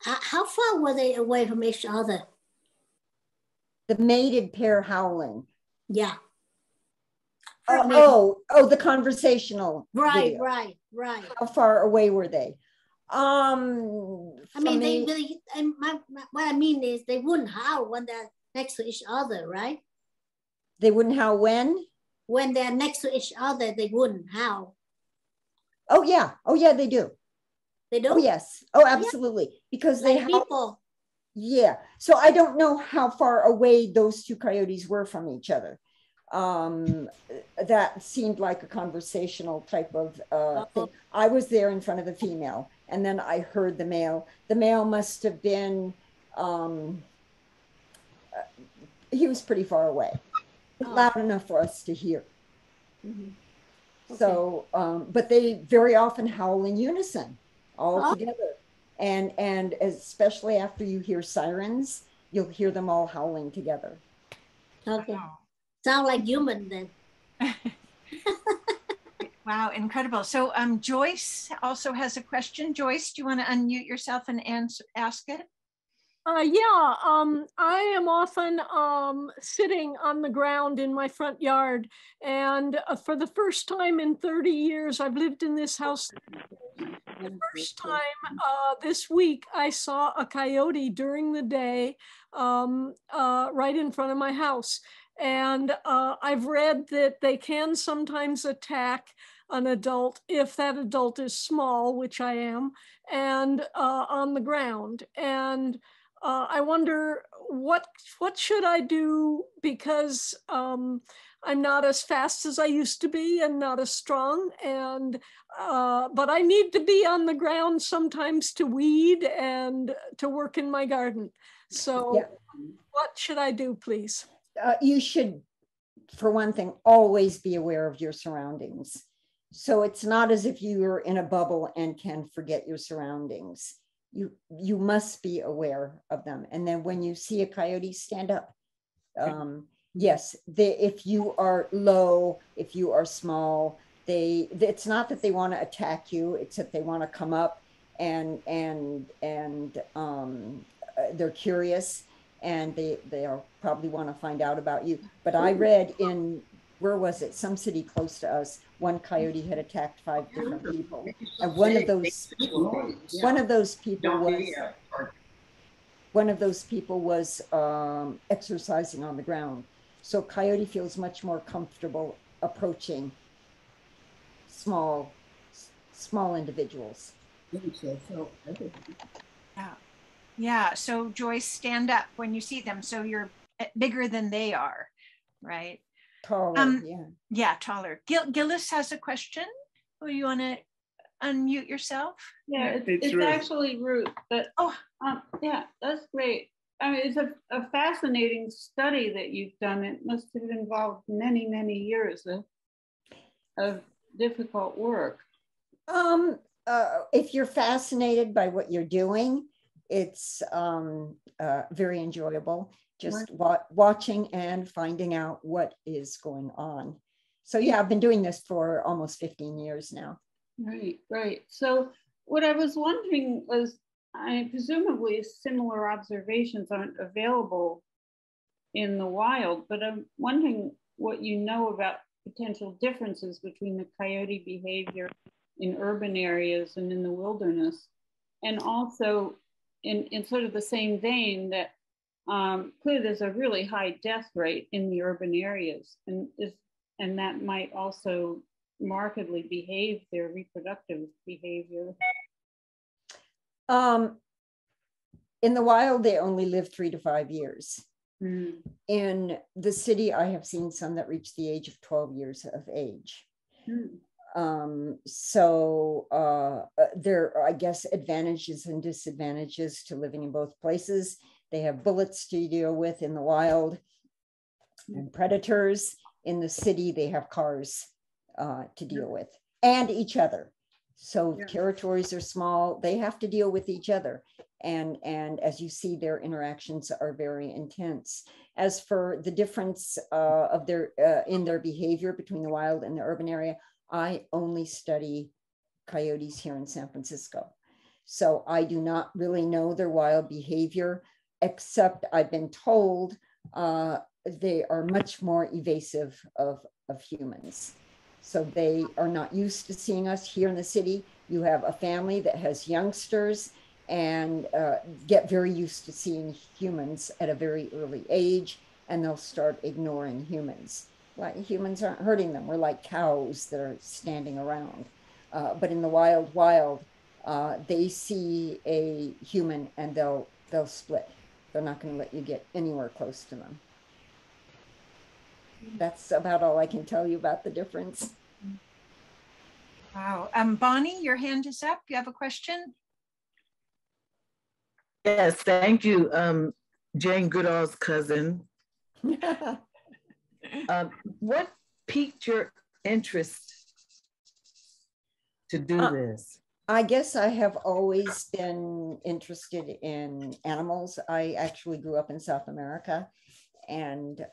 how far were they away from each other? The mated pair howling. Yeah. The conversational. Right, video. right. How far away were they? I mean, what I mean is they wouldn't howl when they're next to each other, right? They wouldn't howl when? When they're next to each other, they wouldn't howl. Oh yeah. Oh yeah, they do. They do? Oh yes. Oh, absolutely. Because they like howl. people. Yeah. So I don't know how far away those two coyotes were from each other. That seemed like a conversational type of thing. I was there in front of the female, and then I heard the male. The male must have been, he was pretty far away, loud enough for us to hear. Mm-hmm. Okay. So, but they very often howl in unison all together. And especially after you hear sirens, you'll hear them all howling together. Okay. Sound like human then. Wow, incredible. So Joyce also has a question. Joyce, do you want to unmute yourself and ask it? Yeah, I am often sitting on the ground in my front yard, and for the first time in 30 years, I've lived in this house. The first time this week, I saw a coyote during the day right in front of my house. And I've read that they can sometimes attack an adult if that adult is small, which I am, and on the ground. And I wonder what should I do, because I'm not as fast as I used to be and not as strong, and but I need to be on the ground sometimes to weed and to work in my garden. So yeah. What should I do, please? You should, for one thing, always be aware of your surroundings. So it's not as if you're in a bubble and can forget your surroundings. You must be aware of them. And then when you see a coyote, stand up. Yes, if you are low, if you are small, it's not that they want to attack you, it's that they want to come up and they're curious, and they'll probably want to find out about you. But I read in, where was it? Some city close to us, one coyote had attacked 5 different people. And one of those people was exercising on the ground. So coyote feels much more comfortable approaching small individuals. Yeah. So Joyce, stand up when you see them. So you're bigger than they are, right? Taller, yeah, taller. Gillis has a question. Oh, you want to unmute yourself? Yeah, it's actually Ruth, but yeah, that's great. I mean, it's a fascinating study that you've done. It must have involved many, many years of difficult work. If you're fascinated by what you're doing, it's very enjoyable. Just watching and finding out what is going on. So yeah, I've been doing this for almost 15 years now. Right. So what I was wondering was, presumably similar observations aren't available in the wild, but I'm wondering what you know about potential differences between the coyote behavior in urban areas and in the wilderness. And also in sort of the same vein that clearly there's a really high death rate in the urban areas, and that might also markedly behave their reproductive behavior. In the wild, they only live 3 to 5 years. In the city, I have seen some that reach the age of 12 years of age. So there are, I guess, advantages and disadvantages to living in both places. They have bullets to deal with in the wild and predators. In the city, they have cars to deal with, and each other. So territories are small, they have to deal with each other. And as you see, their interactions are very intense. As for the difference of in their behavior between the wild and the urban area, I only study coyotes here in San Francisco. So I do not really know their wild behavior, except I've been told they are much more evasive of humans. So they are not used to seeing us here in the city. You have a family that has youngsters and get very used to seeing humans at a very early age. and they'll start ignoring humans. Like humans aren't hurting them. We're like cows that are standing around. But in the wild, they see a human and they'll split. They're not going to let you get anywhere close to them. That's about all I can tell you about the difference. Wow. Bonnie, your hand is up. You have a question? Yes, thank you. Jane Goodall's cousin. What piqued your interest to do this? I guess I have always been interested in animals. I actually grew up in South America, and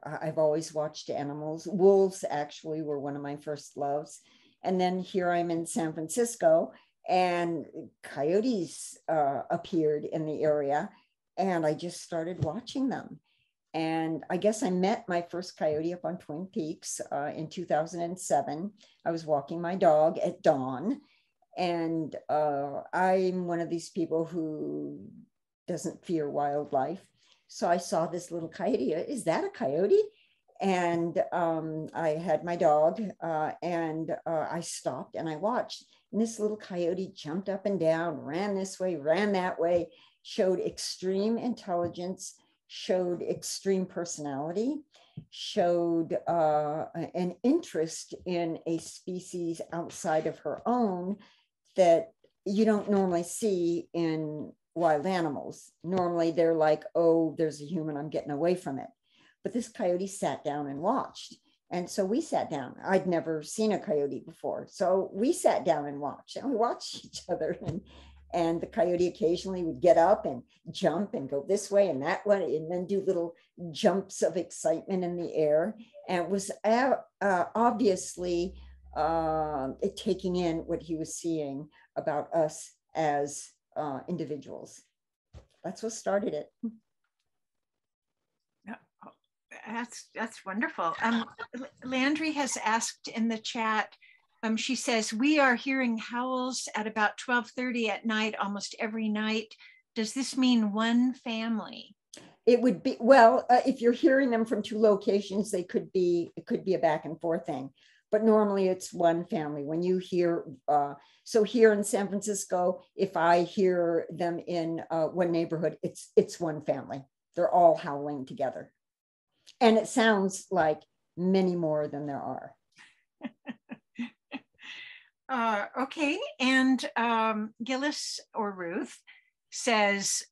I've always watched animals. Wolves actually were one of my first loves. And then here I'm in San Francisco, and coyotes appeared in the area, and I just started watching them. And I guess I met my first coyote up on Twin Peaks in 2007. I was walking my dog at dawn, and I'm one of these people who doesn't fear wildlife. So I saw this little coyote. Is that a coyote? And I had my dog, and I stopped and I watched. And this little coyote jumped up and down, ran this way, ran that way, showed extreme intelligence, showed extreme personality, showed an interest in a species outside of her own that you don't normally see in wild animals. Normally they're like, oh, there's a human, I'm getting away from it. But this coyote sat down and watched. And so we sat down. I'd never seen a coyote before. So we sat down and watched, and we watched each other. And the coyote occasionally would get up and jump and go this way and that way, and then do little jumps of excitement in the air. And it was obviously taking in what he was seeing about us as individuals. That's what started it. That's wonderful. Landry has asked in the chat, she says, we are hearing howls at about 12:30 at night, almost every night. Does this mean one family? It would be, well, if you're hearing them from two locations, it could be a back and forth thing, but normally it's one family. When you hear, so here in San Francisco, if I hear them in one neighborhood, it's one family. They're all howling together. And it sounds like many more than there are. Okay, and Gillis or Ruth says,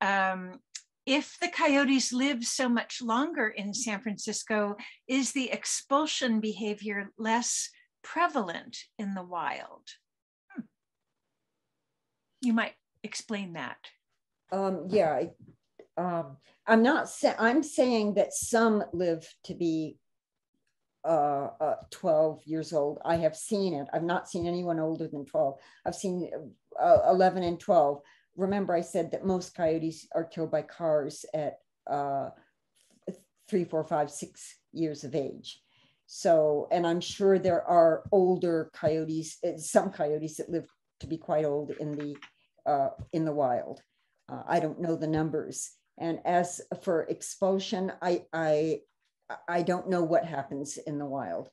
if the coyotes live so much longer in San Francisco, is the expulsion behavior less prevalent in the wild? You might explain that. Yeah, I'm saying that some live to be 12 years old. I have seen it. I've not seen anyone older than 12. I've seen 11 and 12. Remember, I said that most coyotes are killed by cars at 3, 4, 5, 6 years of age. So, and I'm sure there are older coyotes, some coyotes that live to be quite old in the wild. I don't know the numbers. And as for expulsion, I don't know what happens in the wild.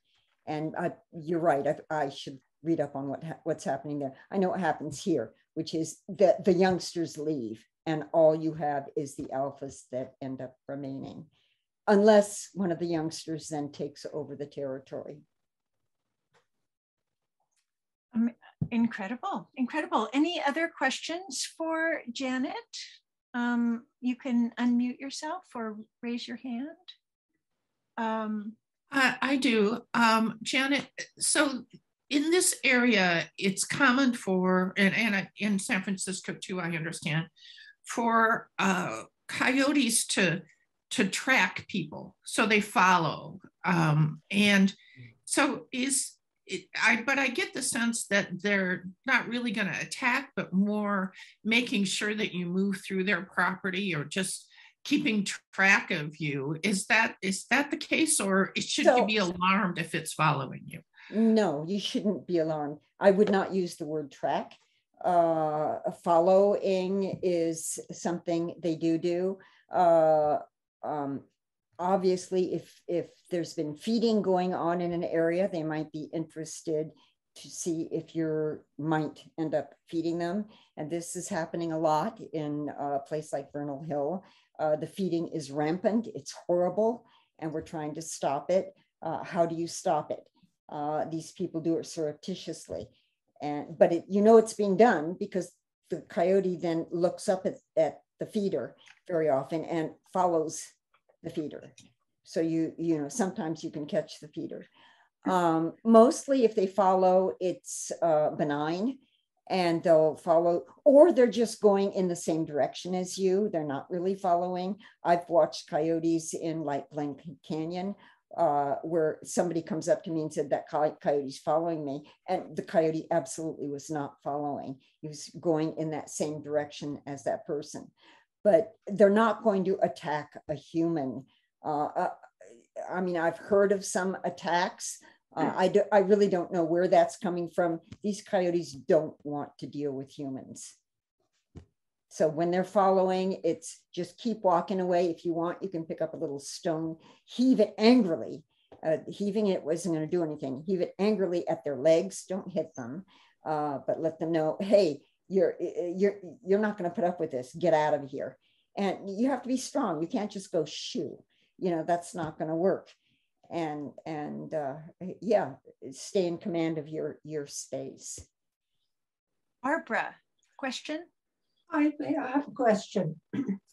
And you're right, I should read up on what's happening there. I know what happens here, which is that the youngsters leave and all you have is the alphas that end up remaining, unless one of the youngsters then takes over the territory. Incredible, incredible. Any other questions for Janet? You can unmute yourself or raise your hand. I do. Janet, so in this area, it's common for, and in San Francisco too, I understand, for coyotes to track people. So they follow. And so but I get the sense that they're not really going to attack, but more making sure that you move through their property or just keeping track of you. Is that the case, or should you be alarmed if it's following you? No, you shouldn't be alarmed. I would not use the word track. Following is something they do. Obviously, if there's been feeding going on in an area, they might be interested to see if you might end up feeding them. And this is happening a lot in a place like Vernal Hill. The feeding is rampant, it's horrible, and we're trying to stop it. How do you stop it? These people do it surreptitiously. But it's being done because the coyote then looks up at the feeder very often and follows the feeder. So sometimes you can catch the feeder. Mostly if they follow, it's benign, and they'll follow, or they're just going in the same direction as you. They're not really following. I've watched coyotes in like Glen Canyon, where somebody comes up to me and said that coyote's following me, and the coyote absolutely was not following. He was going in that same direction as that person, but they're not going to attack a human. I mean, I've heard of some attacks. I really don't know where that's coming from. These coyotes don't want to deal with humans. So when they're following, it's just keep walking away. If you want, you can pick up a little stone, heave it angrily. Heaving it wasn't going to do anything. Heave it angrily at their legs. Don't hit them, but let them know, hey, you're not going to put up with this. Get out of here. And you have to be strong. You can't just go shoo. That's not going to work. And yeah, stay in command of your space. Barbara, question? I have a question.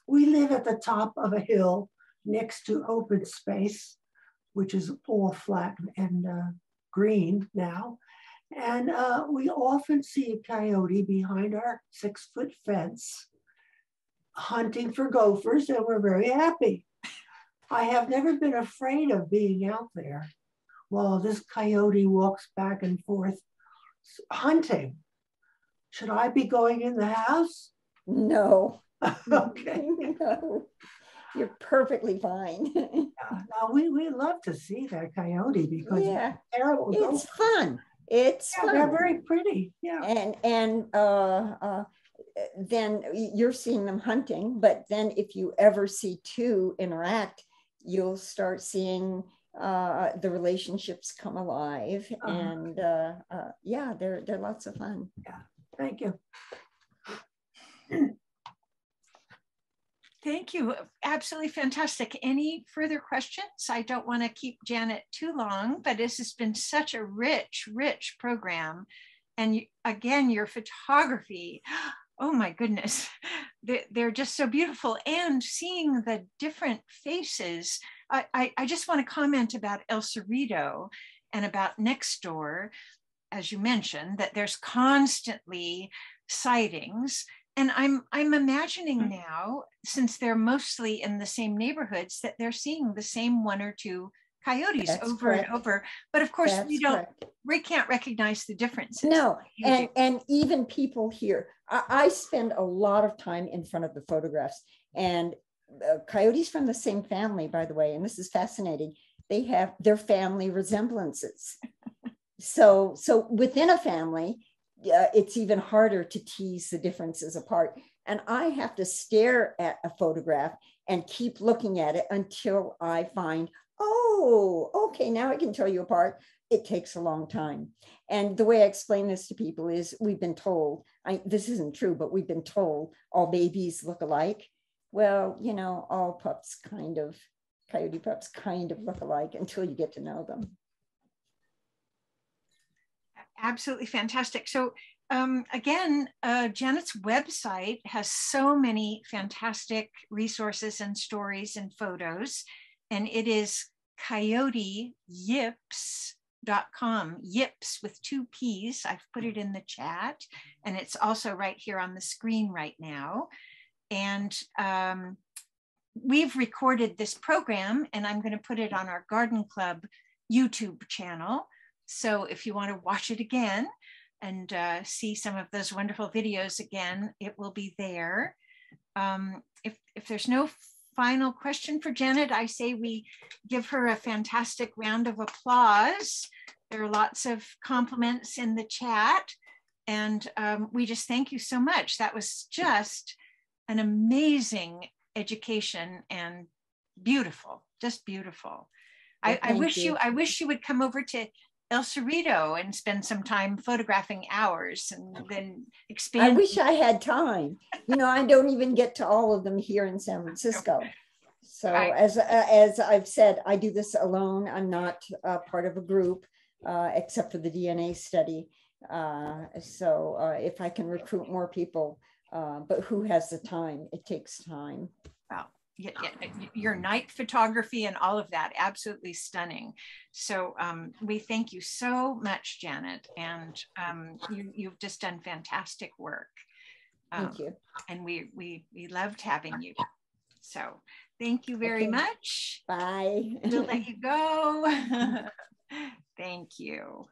We live at the top of a hill next to open space, which is all flat and green now. And we often see a coyote behind our 6-foot fence hunting for gophers, and we're very happy. I have never been afraid of being out there while this coyote walks back and forth hunting. Should I be going in the house? No. Okay. No. You're perfectly fine. No, we love to see that coyote because it's terrible. It's fun. It's fun. They're very pretty. Yeah. And then you're seeing them hunting, but then if you ever see two interact, you'll start seeing the relationships come alive. And yeah, they're lots of fun. Yeah. Thank you. Thank you. Absolutely fantastic. Any further questions? I don't want to keep Janet too long, but this has been such a rich, rich program. And again, your photography, oh my goodness, they're just so beautiful. And seeing the different faces, I just want to comment about El Cerrito and about next door, as you mentioned, that there's constantly sightings. And I'm imagining now, since they're mostly in the same neighborhoods, that they're seeing the same one or two coyotes over and over. But of course, we can't recognize the differences. No, and even people here, I spend a lot of time in front of the photographs, and coyotes from the same family, by the way, and this is fascinating, they have their family resemblances. So within a family, it's even harder to tease the differences apart. And I have to stare at a photograph and keep looking at it until I find, oh, okay, now I can tell you apart. It takes a long time. And the way I explain this to people is we've been told, this isn't true, but we've been told all babies look alike. Well, all pups coyote pups kind of look alike until you get to know them. Absolutely fantastic. So again, Janet's website has so many fantastic resources and stories and photos, and it is coyoteyips.com, yips with 2 P's. I've put it in the chat, and it's also right here on the screen right now. And we've recorded this program, and I'm going to put it on our Garden Club YouTube channel. So if you want to watch it again and see some of those wonderful videos again, it will be there. If there's no final question for Janet, I say we give her a fantastic round of applause. There are lots of compliments in the chat, and we just thank you so much. That was just an amazing education and beautiful, just beautiful. Well, I wish you would come over to El Cerrito and spend some time photographing ours and then expand. I wish I had time. You know, I don't even get to all of them here in San Francisco. So as I've said, I do this alone. I'm not part of a group except for the DNA study. So if I can recruit more people, but who has the time? It takes time. Wow. Your night photography and all of that, absolutely stunning. So we thank you so much, Janet, and you've just done fantastic work. Thank you. And we loved having you. So thank you very much. Bye. We'll let you go. Thank you.